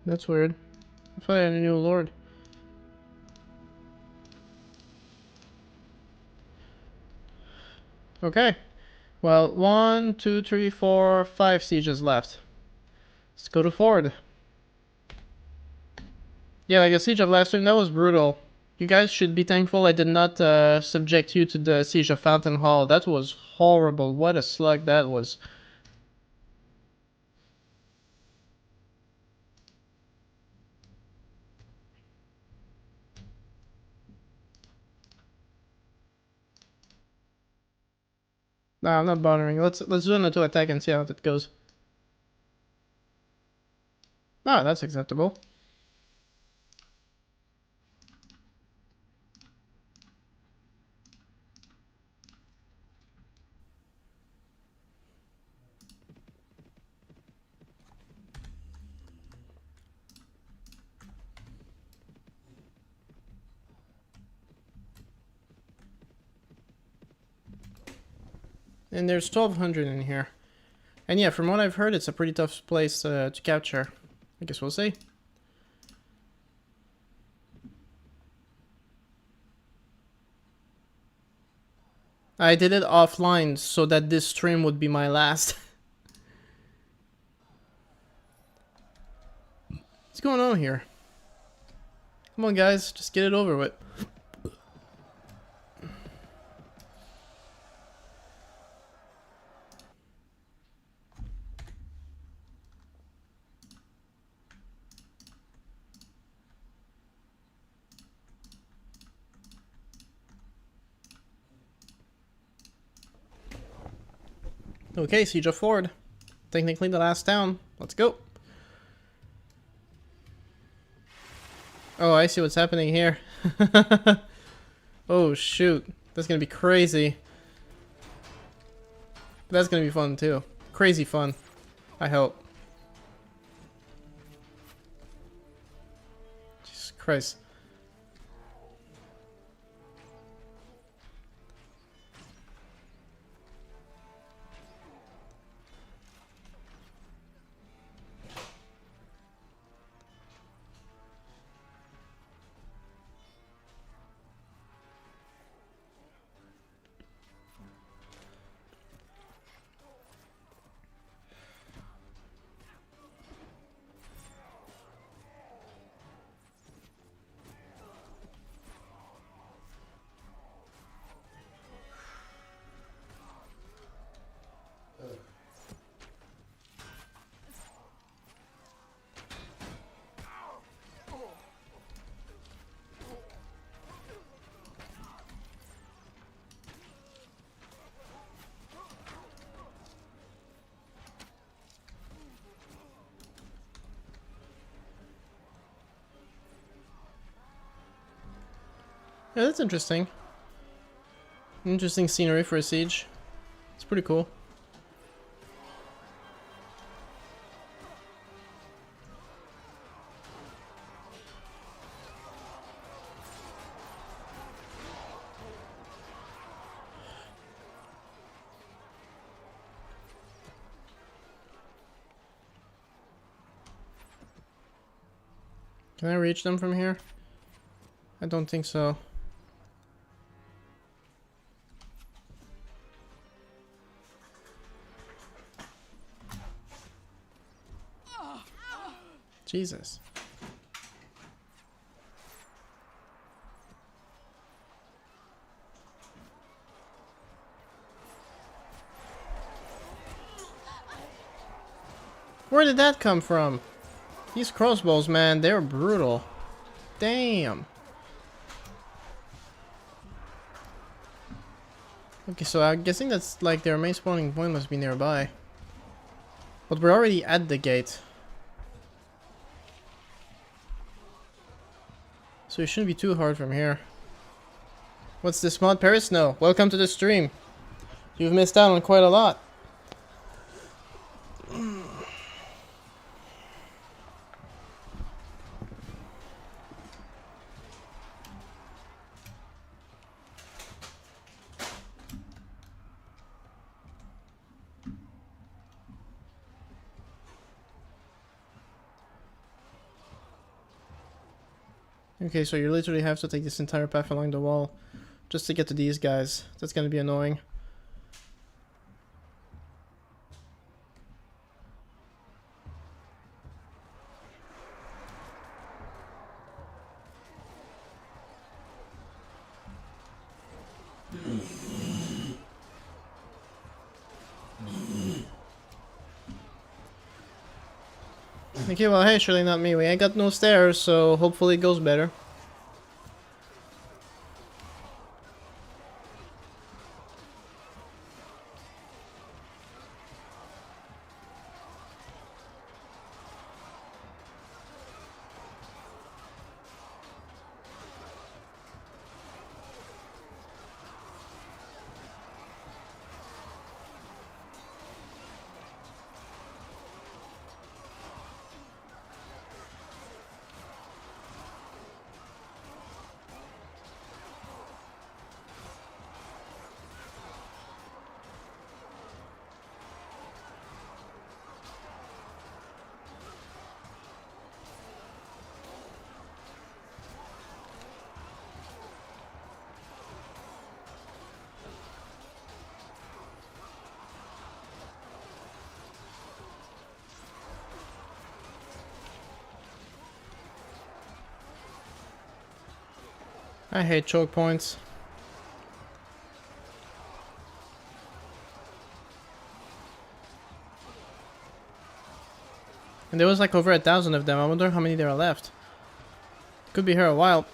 That's weird. I thought I had a new lord. Okay. Well, 1, 2, 3, 4, 5 sieges left. Let's go to Ford. Yeah, like the siege of last time, that was brutal. You guys should be thankful I did not subject you to the siege of Fountain Hall. That was horrible. What a slug that was. Nah, I'm not bothering. Let's do an auto attack and see how that goes. Ah, that's acceptable. And there's 1200 in here. And yeah, from what I've heard, it's a pretty tough place to capture. I guess we'll see. I did it offline so that this stream would be my last. What's going on here? Come on, guys, just get it over with. Okay, Siege of Ford. Technically the last town. Let's go. Oh, I see what's happening here. Oh, shoot. That's gonna be crazy. That's gonna be fun, too. Crazy fun. I hope. Jesus Christ. Yeah, that's interesting. Interesting scenery for a siege. It's pretty cool. Can I reach them from here? I don't think so. Jesus. Where did that come from? These crossbows, man, they're brutal. Damn. Okay, so I'm guessing that's like their main spawning point must be nearby. But we're already at the gate. So it shouldn't be too hard from here. What's this mod? Paris? No. Welcome to the stream. You've missed out on quite a lot. Okay, so you literally have to take this entire path along the wall just to get to these guys. That's gonna be annoying. Okay, well, hey, surely not me. We ain't got no stairs, so hopefully it goes better. I hate choke points. And there was like over 1,000 of them. I wonder how many there are left. Could be here a while.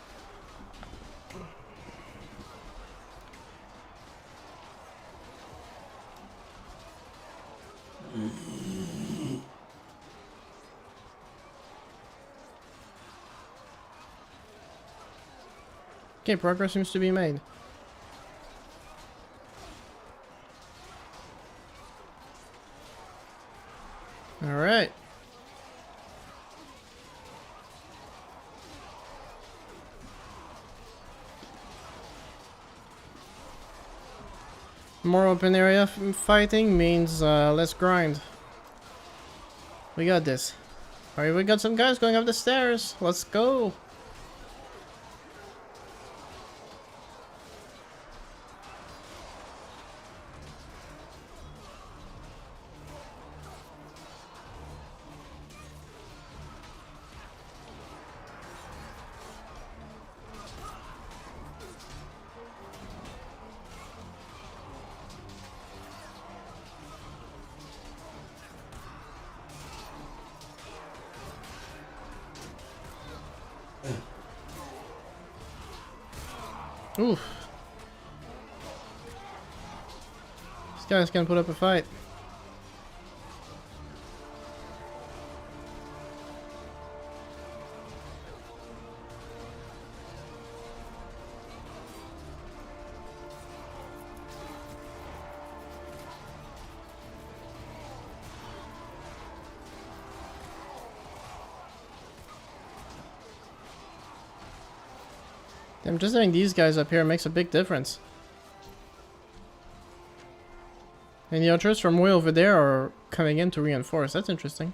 Okay, progress seems to be made. Alright. More open area fighting means less grind. We got this. Alright, we got some guys going up the stairs. Let's go. Oof. This guy's gonna put up a fight. Damn, just having these guys up here makes a big difference. And the archers from way over there are coming in to reinforce. That's interesting.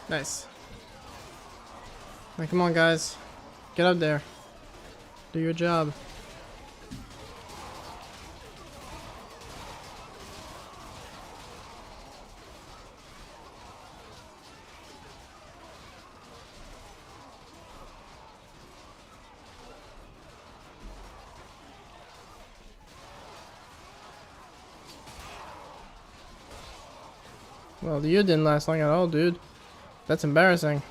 Nice. Now, come on, guys. Get up there. Do your job. Well, you didn't last long at all, dude. That's embarrassing.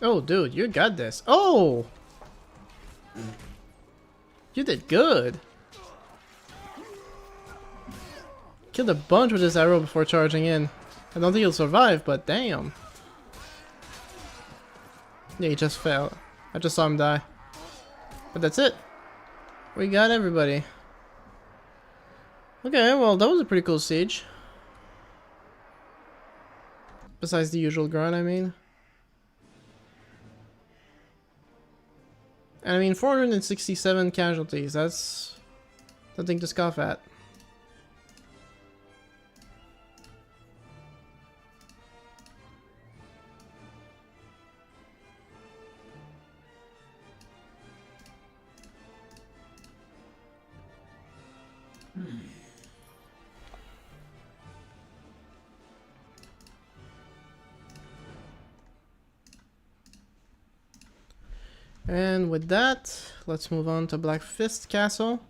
Oh, dude, you got this. Oh! You did good. Killed a bunch with this arrow before charging in. I don't think he'll survive, but damn. Yeah, he just fell. I just saw him die. But that's it. We got everybody. Okay, well, that was a pretty cool siege. Besides the usual grunt, I mean. And I mean, 467 casualties, that's nothing to scoff at. And with that, let's move on to Black Fist Castle.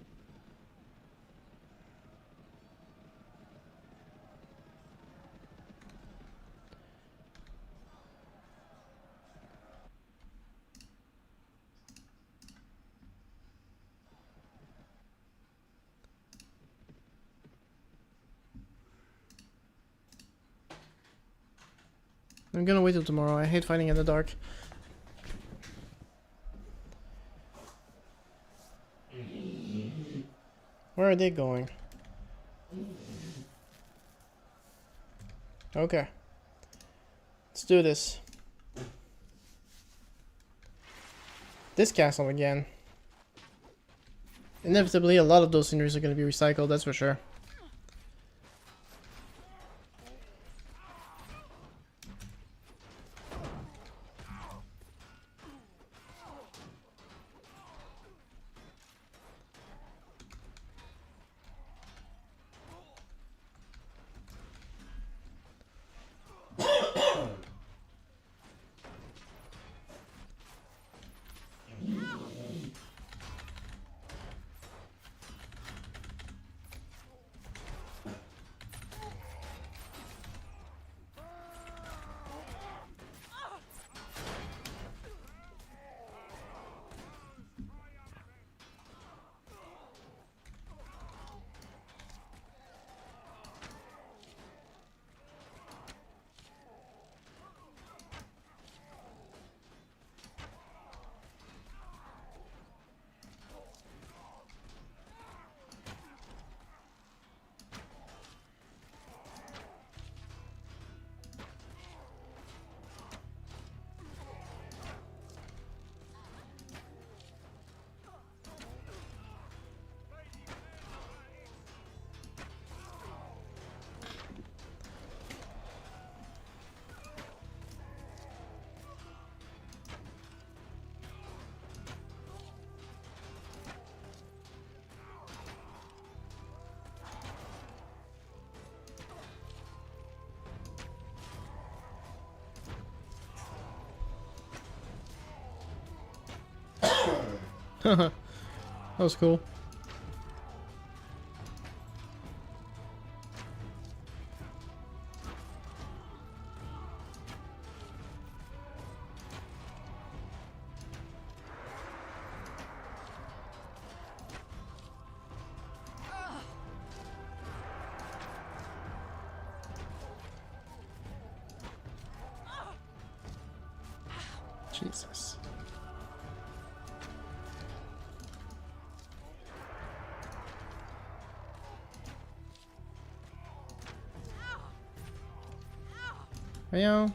I'm gonna wait till tomorrow. I hate fighting in the dark. Where are they going? Okay. Let's do this. This castle again. Inevitably, a lot of those sceneries are going to be recycled, that's for sure. That was cool. Jesus. Yeah.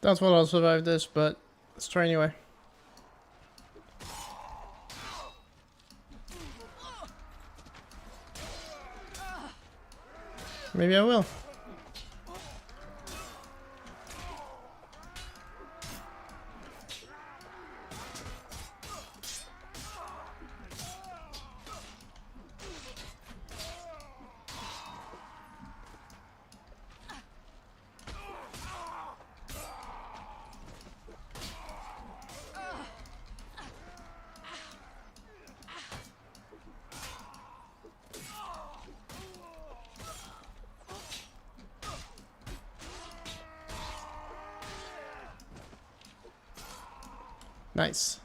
Doubt what I'll survive this, but let's try anyway. Maybe I will. Nice.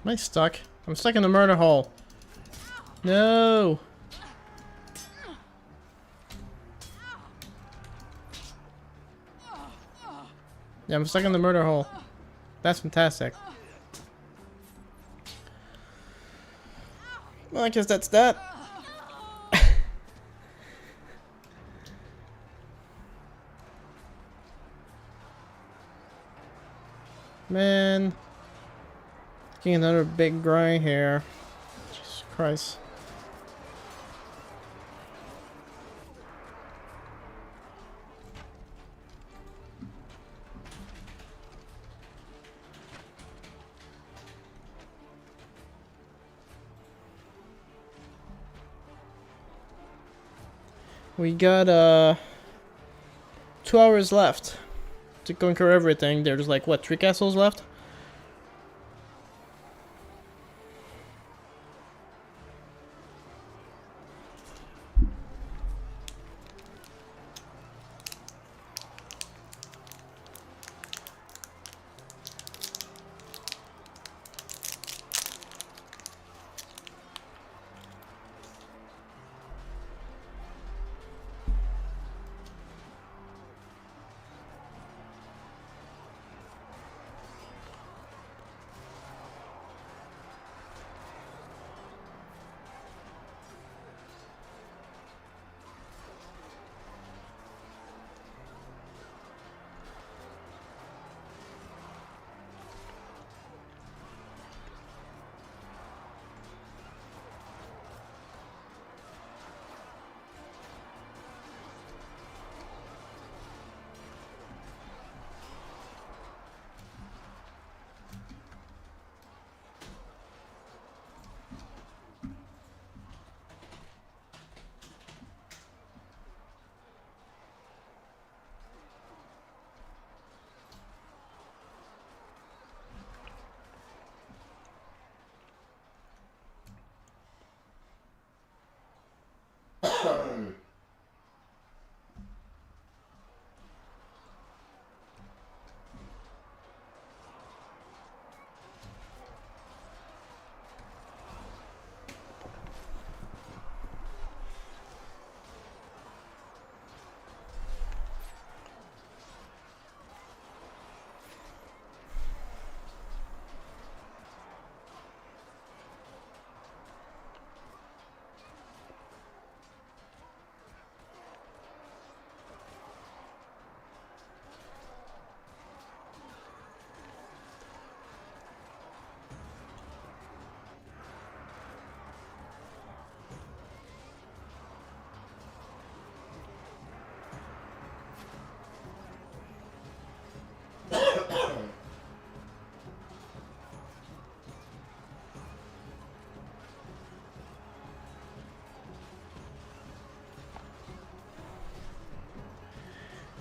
Am I stuck? I'm stuck in the murder hole. No! Yeah, I'm stuck in the murder hole. That's fantastic. Well, I guess that's that. Man. Getting another big grind here. Jesus Christ. We got 2 hours left to conquer everything. There's like what, 3 castles left?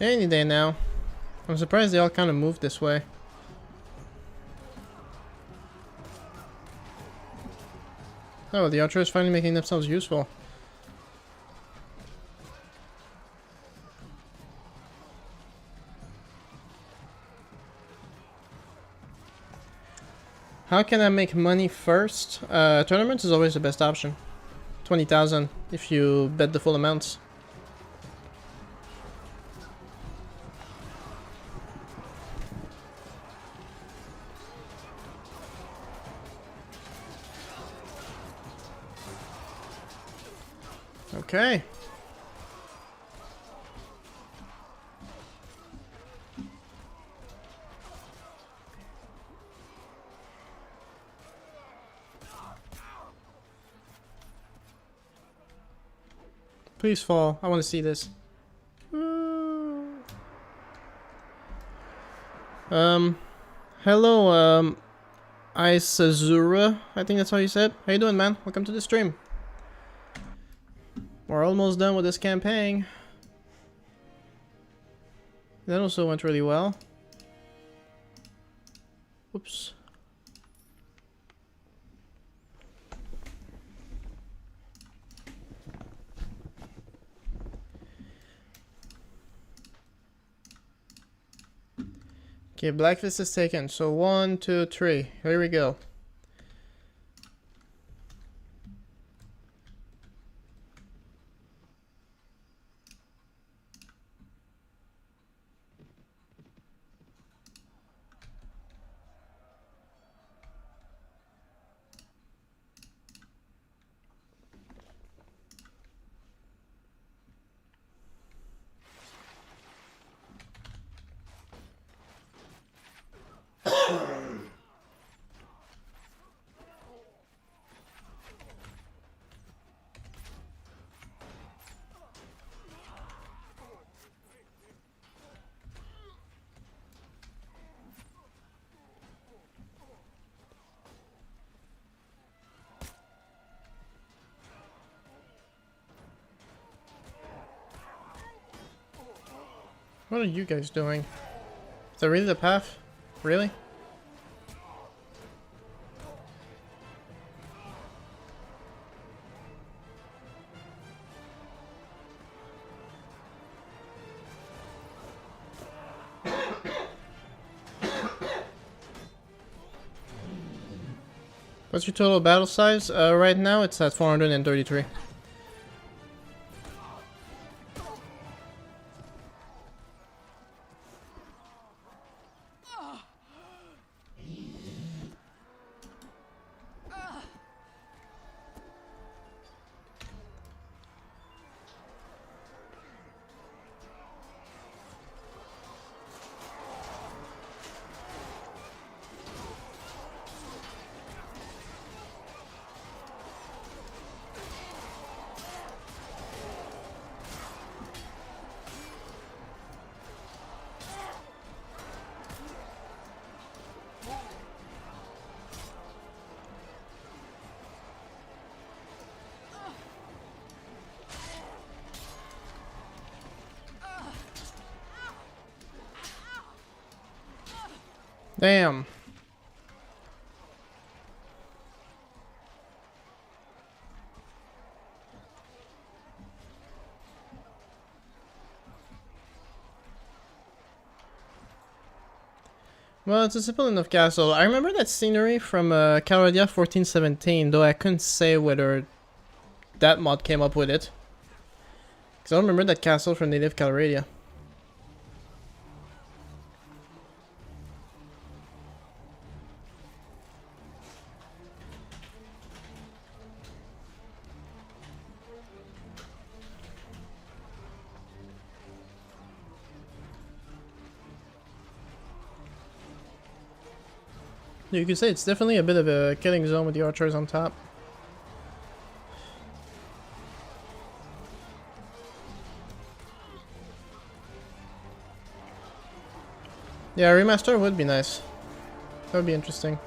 Any day now. I'm surprised they all kind of moved this way. Oh, the archers finally making themselves useful. How can I make money first? Tournaments is always the best option. 20,000 if you bet the full amounts. Okay. Please fall. I want to see this. Hello, Isazura. I think that's how you said. How you doing, man? Welcome to the stream. We're almost done with this campaign. That also went really well. Whoops. Okay, Blackfist is taken. So 1, 2, 3. Here we go. What are you guys doing? Is that really the path? Really? What's your total battle size? Right now it's at 433. Damn. Well, it's a simple enough castle. I remember that scenery from Calradia 1417, though I couldn't say whether that mod came up with it. Because I don't remember that castle from native Calradia. You could say it's definitely a bit of a killing zone with the archers on top. Yeah, a remaster would be nice. That would be interesting.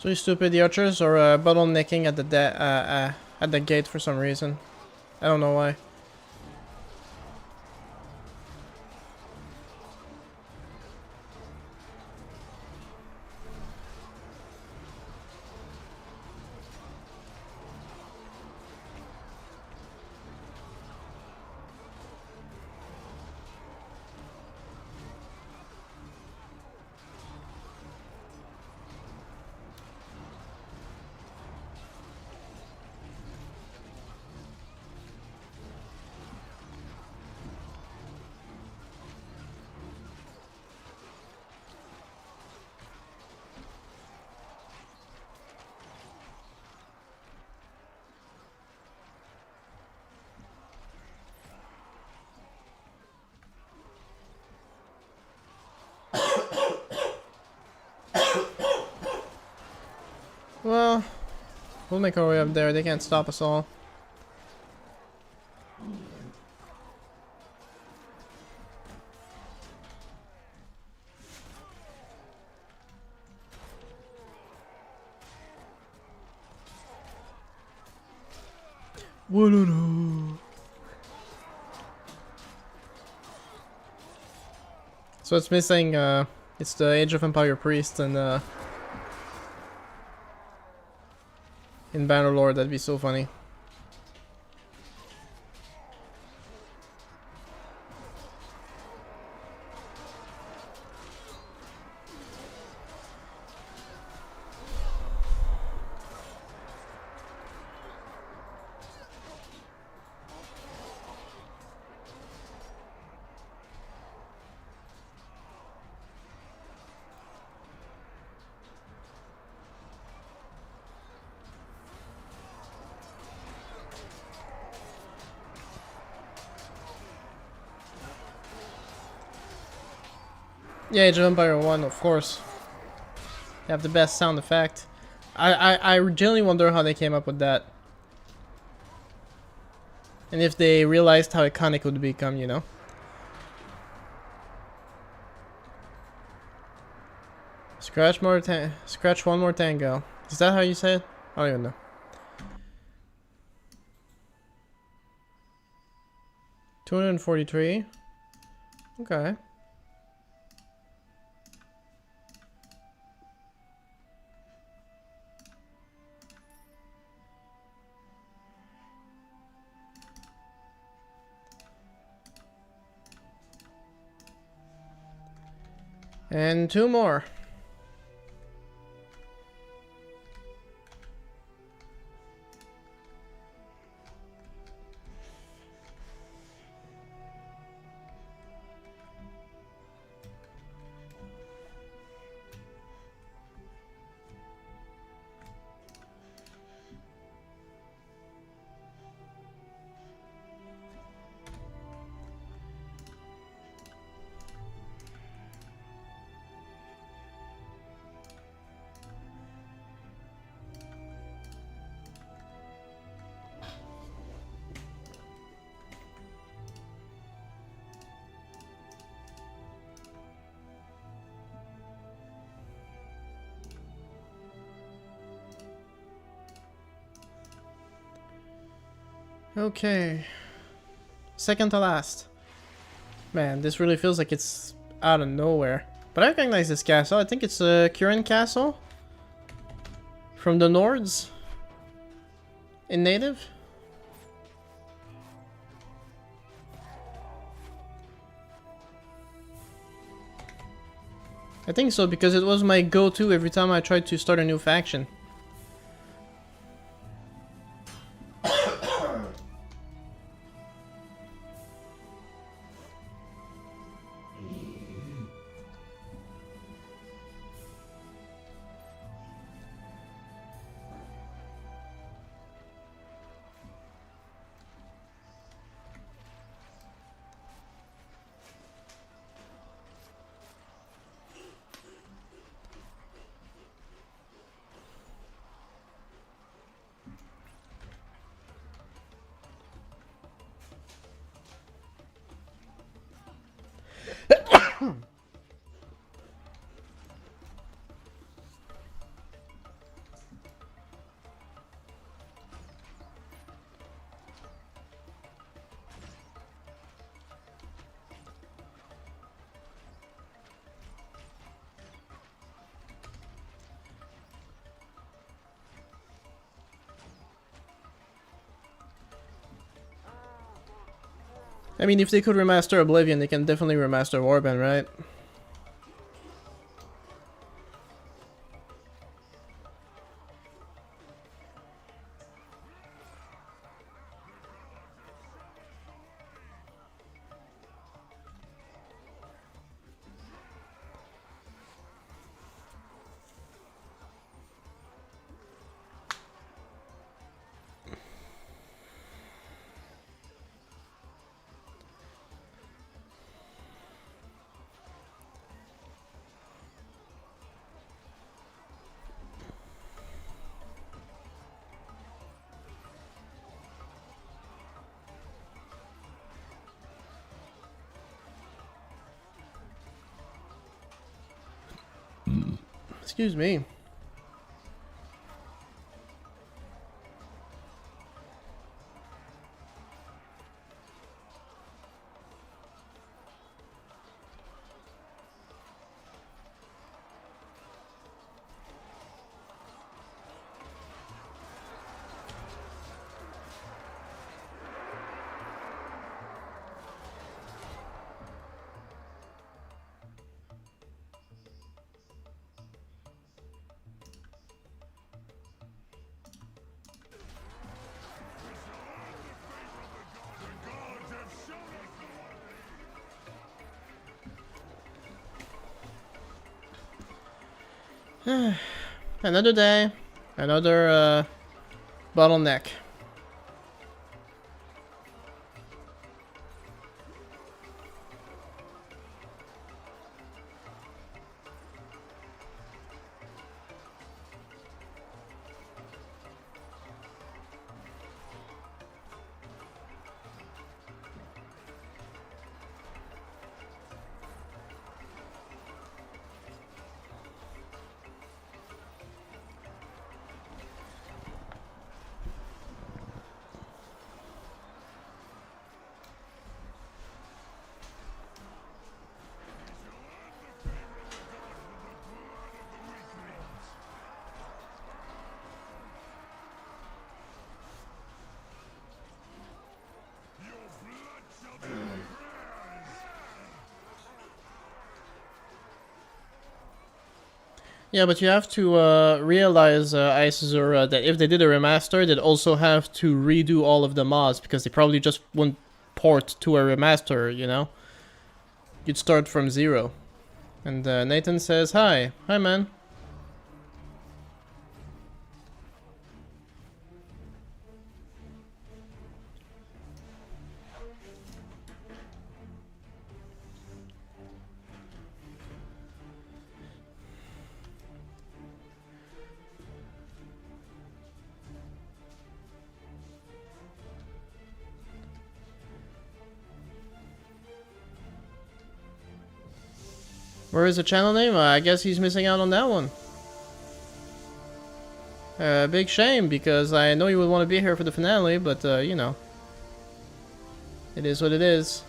So you stupid, the archers are bottlenecking at the gate for some reason. I don't know why. Well, we'll make our way up there. They can't stop us all. So it's missing, it's the Age of Empire priest and in Bannerlord. That'd be so funny. Yeah, Age of Empire 1, of course. They have the best sound effect. I genuinely wonder how they came up with that. And if they realized how iconic it would become, you know? Scratch one more tango. Is that how you say it? I don't even know. $243. Okay. And 2 more. Okay. Second to last. Man, this really feels like it's out of nowhere. But I recognize this castle. I think it's a Kirin castle. From the Nords. In native. I think so, because it was my go-to every time I tried to start a new faction. I mean, if they could remaster Oblivion, they can definitely remaster Warband, right? Excuse me. Another day, another bottleneck. Yeah, but you have to realize, Isazura, that if they did a remaster, they'd also have to redo all of the mods, because they probably just wouldn't port to a remaster, you know? You'd start from zero. And Nathan says, hi. Hi, man. Where is the channel name? I guess he's missing out on that one. Big shame, because I know you would want to be here for the finale, but, you know. It is what it is.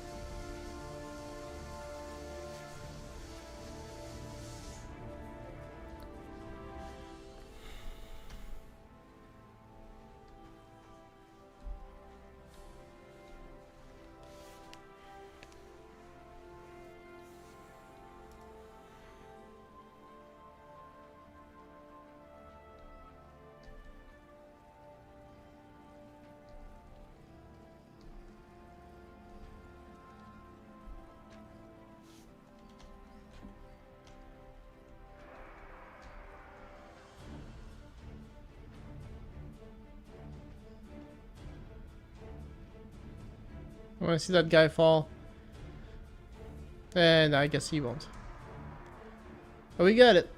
I want to see that guy fall. And I guess he won't. But we got it.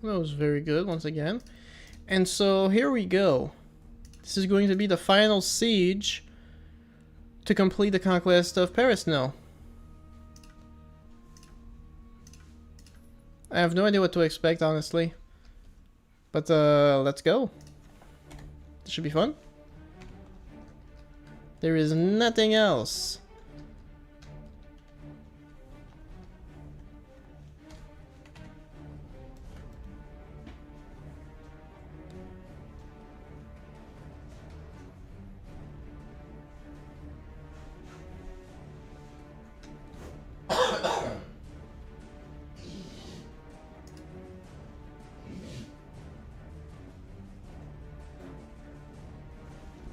That was very good once again. And so here we go. This is going to be the final siege to complete the conquest of Paris now. I have no idea what to expect, honestly. But let's go. This should be fun. There is nothing else.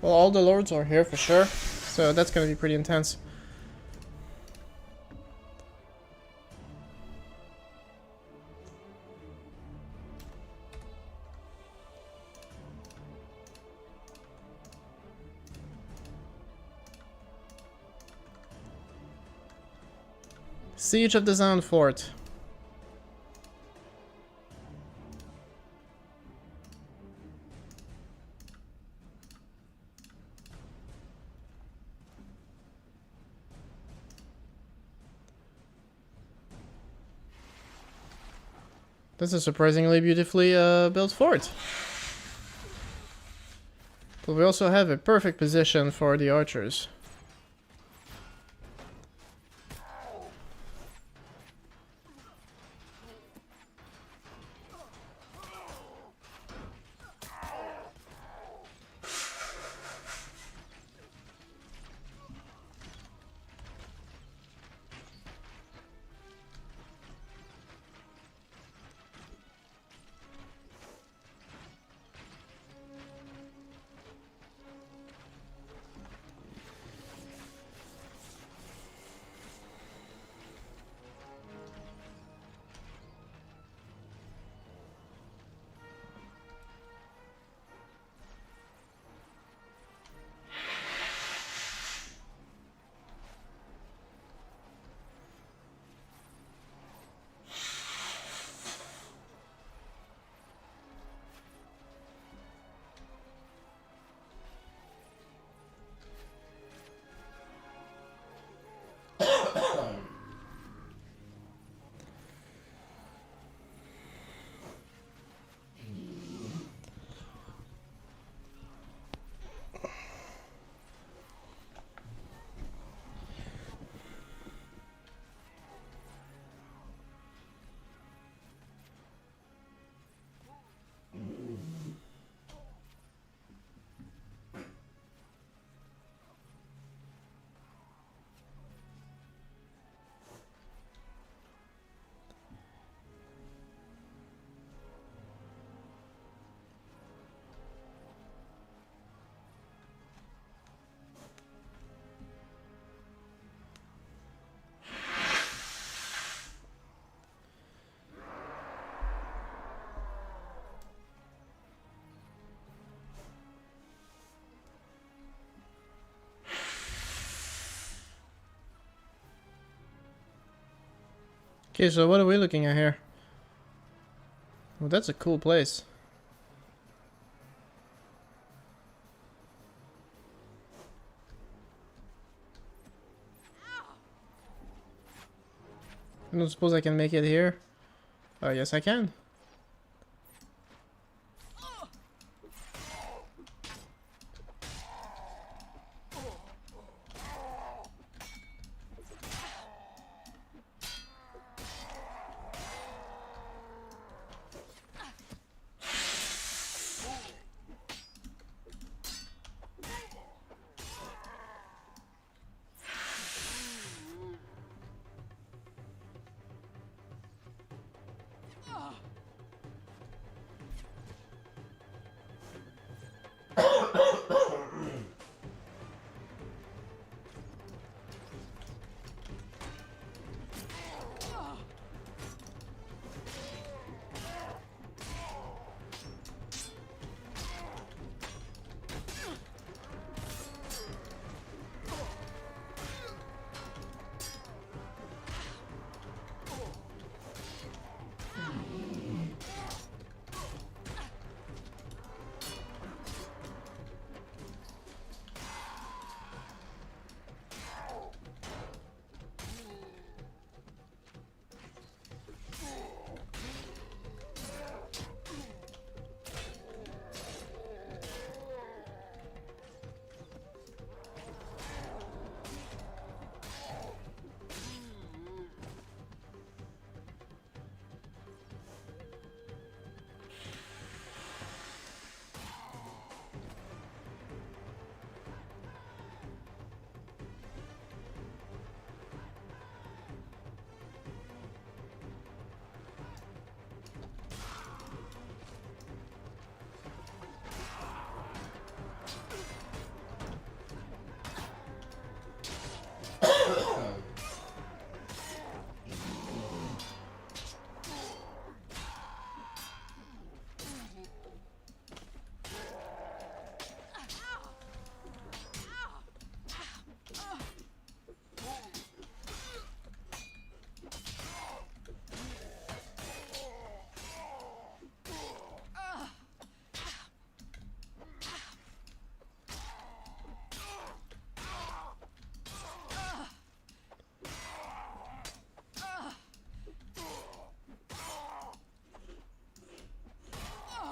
Well, all the lords are here for sure, so that's gonna be pretty intense. Siege of the Sound Fort. This is a surprisingly beautifully built fort. But we also have a perfect position for the archers. Okay, so what are we looking at here? Well, that's a cool place. I don't suppose I can make it here. Oh, yes I can.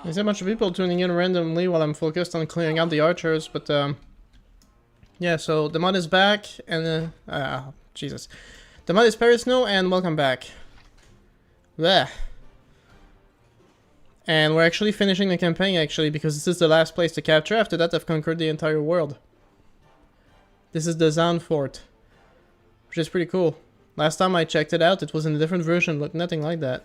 There's a bunch of people tuning in randomly while I'm focused on clearing out the archers, but yeah, so the mod is back, and Jesus. The mod is Paris Snow, and welcome back. Blech. And we're actually finishing the campaign, actually, because this is the last place to capture. After that, I've conquered the entire world. This is the Zan Fort, which is pretty cool. Last time I checked it out, it was in a different version, but nothing like that.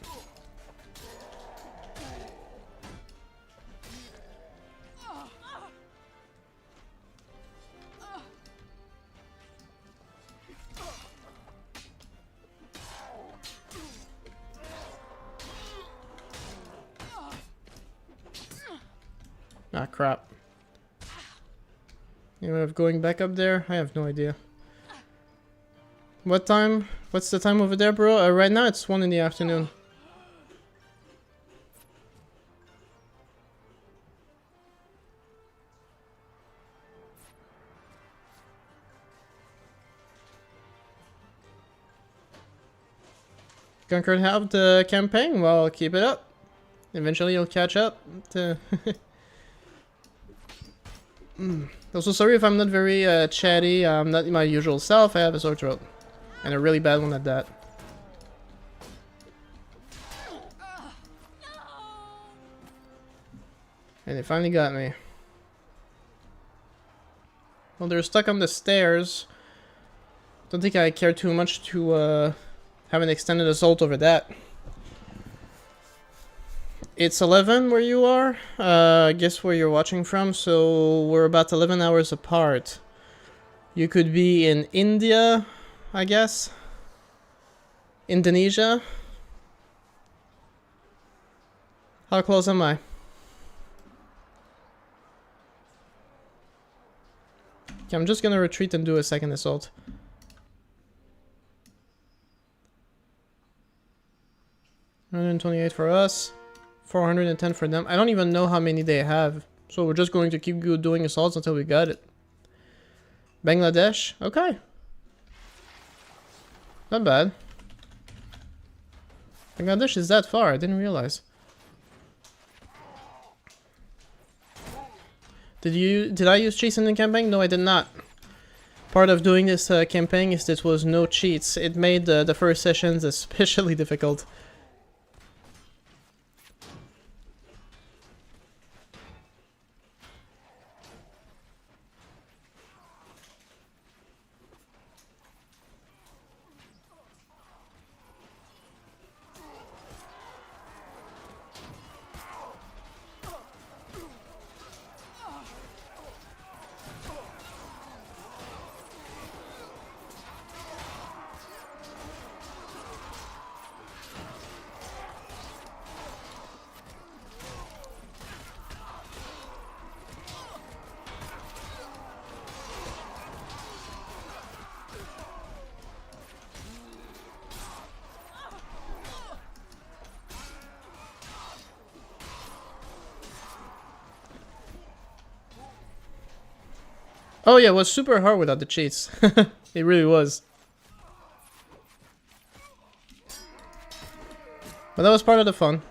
Ah, crap. You know, of going back up there? I have no idea. What time? What's the time over there, bro? Right now it's 1 in the afternoon. Conquered half the campaign? Well, keep it up. Eventually you'll catch up to... Also, sorry if I'm not very chatty. I'm not my usual self. I have a sore throat. And a really bad one at that. And they finally got me. Well, they're stuck on the stairs. Don't think I care too much to have an extended assault over that. It's 11 where you are. I guess where you're watching from. So we're about 11 hours apart. You could be in India, I guess. Indonesia. How close am I? Okay, I'm just gonna retreat and do a second assault. $128 for us. 410 for them. I don't even know how many they have. So we're just going to keep doing assaults until we got it. Bangladesh? Okay. Not bad. Bangladesh is that far, I didn't realize. Did I use cheats in the campaign? No, I did not. Part of doing this campaign is this was no cheats. It made the first sessions especially difficult. Oh yeah, it was super hard without the cheats. It really was. But that was part of the fun.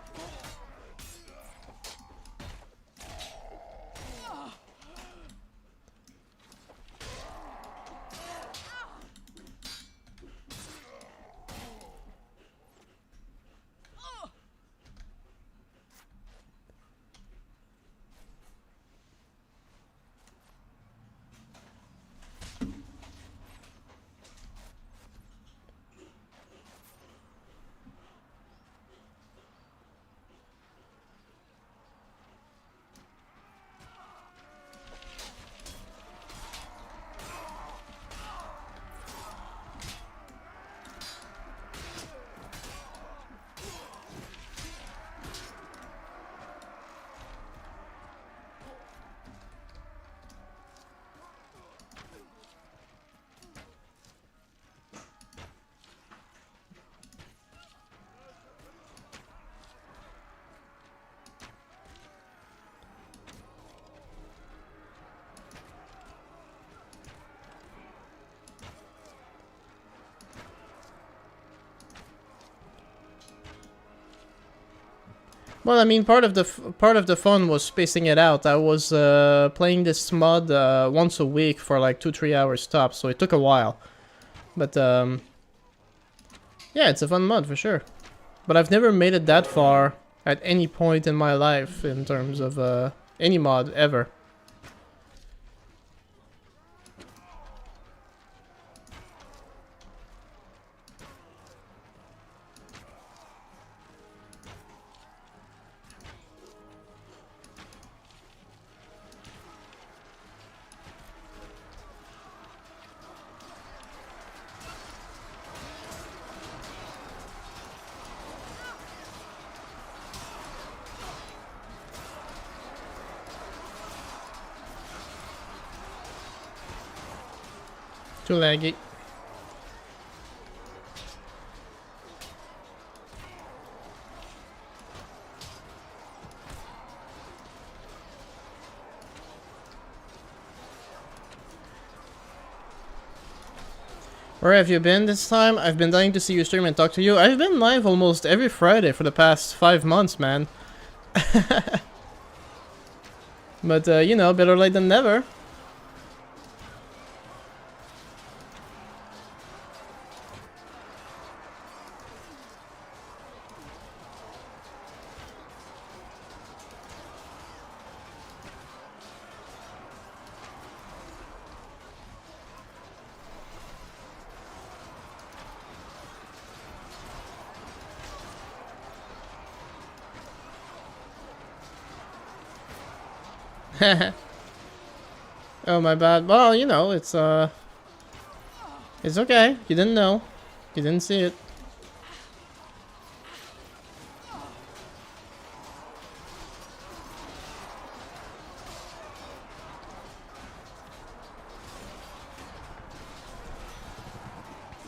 Well, I mean, part of the fun was spacing it out. I was playing this mod once a week for like 2-3 hours tops, so it took a while. But yeah, it's a fun mod for sure. But I've never made it that far at any point in my life in terms of any mod ever. Too laggy. Where have you been this time? I've been dying to see you stream and talk to you. I've been live almost every Friday for the past 5 months, man. But, you know, better late than never. Oh, my bad. Well, you know, it's okay. You didn't know. You didn't see it.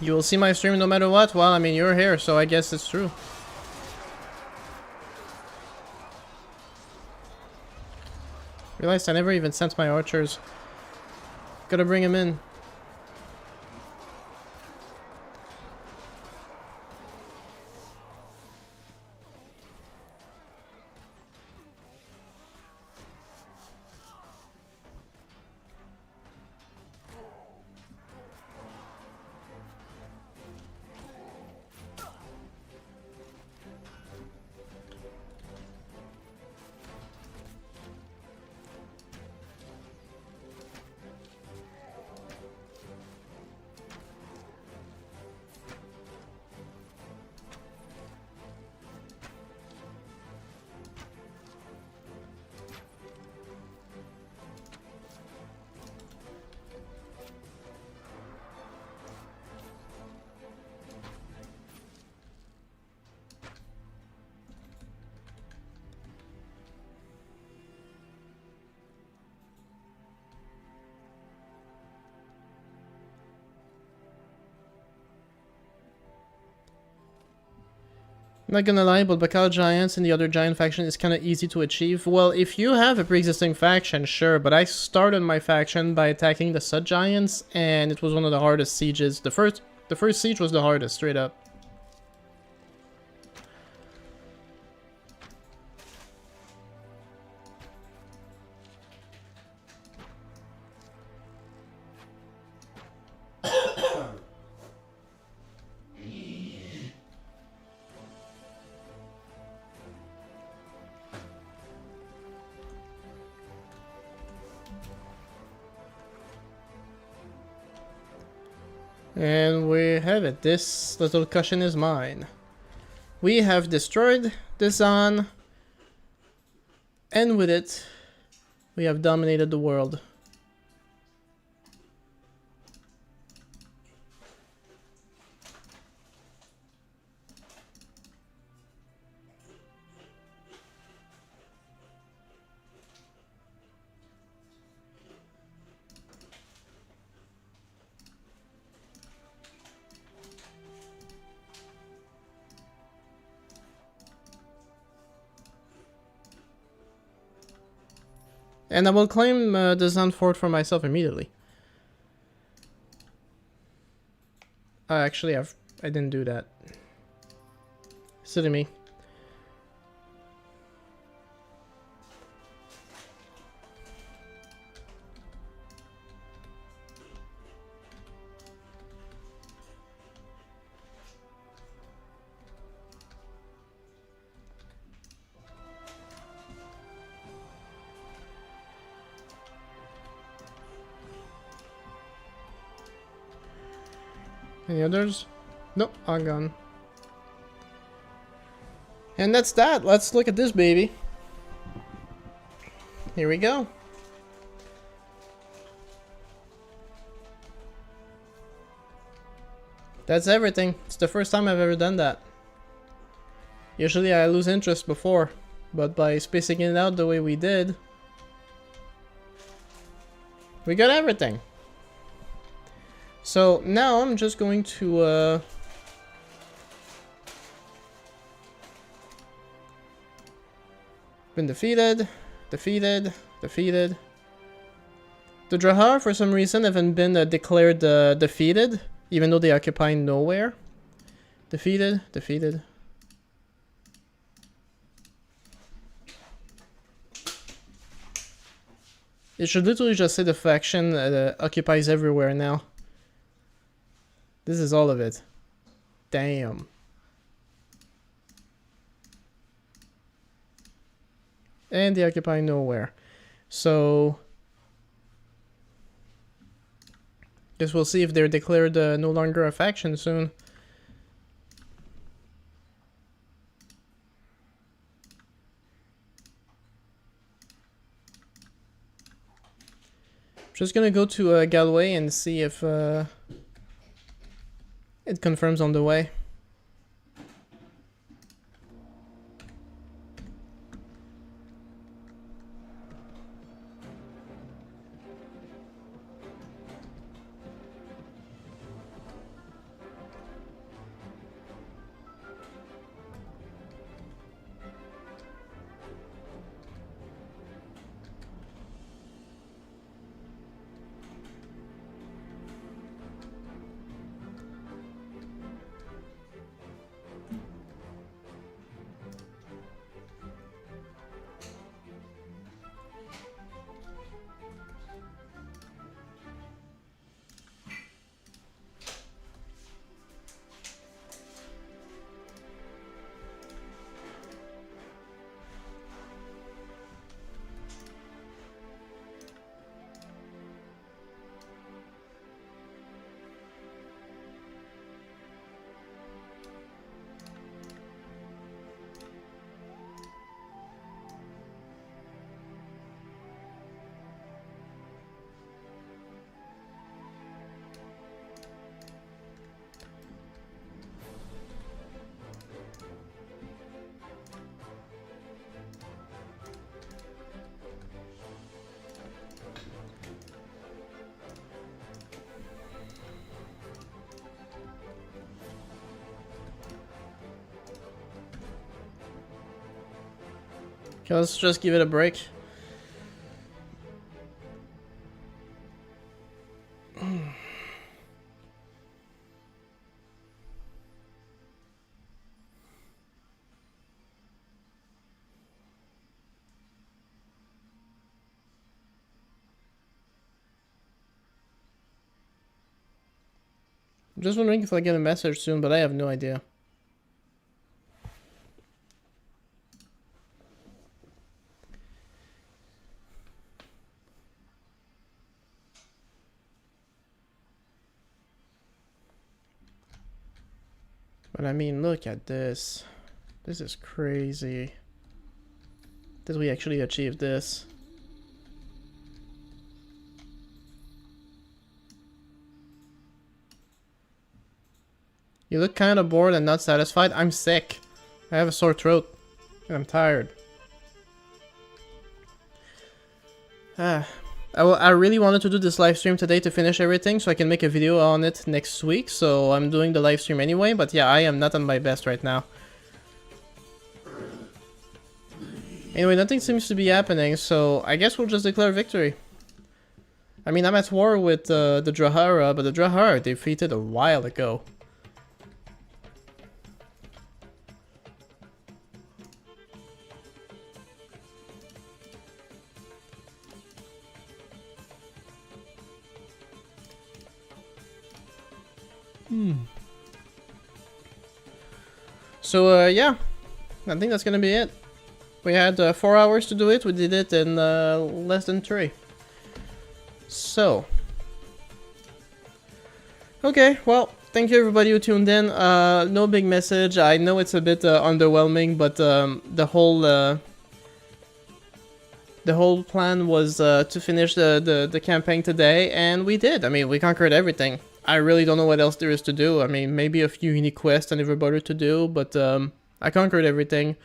You will see my stream no matter what? Well, I mean, you're here, so I guess it's true. Realized I never even sent my archers. Gotta bring him in. I'm not gonna lie, but Bakal Giants and the other giant faction is kinda easy to achieve. Well, if you have a pre-existing faction, sure, but I started my faction by attacking the Sud Giants, and it was one of the hardest sieges. The first siege was the hardest, straight up. And we have it. This little cushion is mine. We have destroyed the Zan, and with it, we have dominated the world. And I will claim the Zan fort for myself immediately. Actually, I didn't do that. Silly me. Any others? Nope, all gone. And that's that. Let's look at this baby. Here we go. That's everything. It's the first time I've ever done that. Usually I lose interest before, but by spacing it out the way we did, we got everything. So now I'm just going to been defeated, defeated. The Drahar for some reason haven't been declared defeated, even though they occupy nowhere. Defeated. It should literally just say the faction occupies everywhere now. This is all of it. Damn. And they occupy nowhere. So guess we'll see if they're declared no longer a faction soon. Just gonna go to Galway and see if it confirms on the way. Okay, let's just give it a break. I'm just wondering if I get a message soon, but I have no idea. But I mean, look at this. This is crazy. Did we actually achieve this? You look kind of bored and not satisfied. I'm sick. I have a sore throat. And I'm tired. I really wanted to do this live stream today to finish everything so I can make a video on it next week. So I'm doing the live stream anyway. But yeah, I am not on my best right now. Anyway, nothing seems to be happening. So I guess we'll just declare victory. I mean, I'm at war with the Drahara, but the Drahara defeated a while ago. So, yeah, I think that's gonna be it. We had 4 hours to do it, we did it in less than 3. So, okay, well, thank you everybody who tuned in. No big message. I know it's a bit underwhelming, but the whole plan was to finish the campaign today, and we did. I mean, we conquered everything. I really don't know what else there is to do. I mean, maybe a few unique quests and everybody to do, but I conquered everything,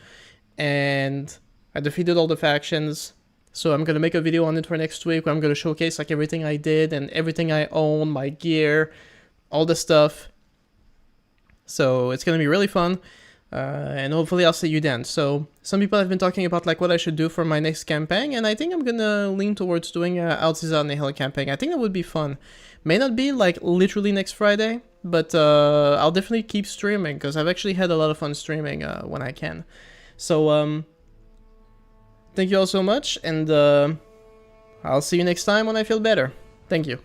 and I defeated all the factions. So I'm gonna make a video on it for next week where I'm gonna showcase like everything I did and everything I own, my gear, all the stuff. So it's gonna be really fun. And hopefully I'll see you then. So some people have been talking about like what I should do for my next campaign, and I think I'm gonna lean towards doing Altizar Nihil campaign. I think that would be fun. May not be like literally next Friday, but I'll definitely keep streaming because I've actually had a lot of fun streaming when I can. So thank you all so much, and I'll see you next time when I feel better. Thank you.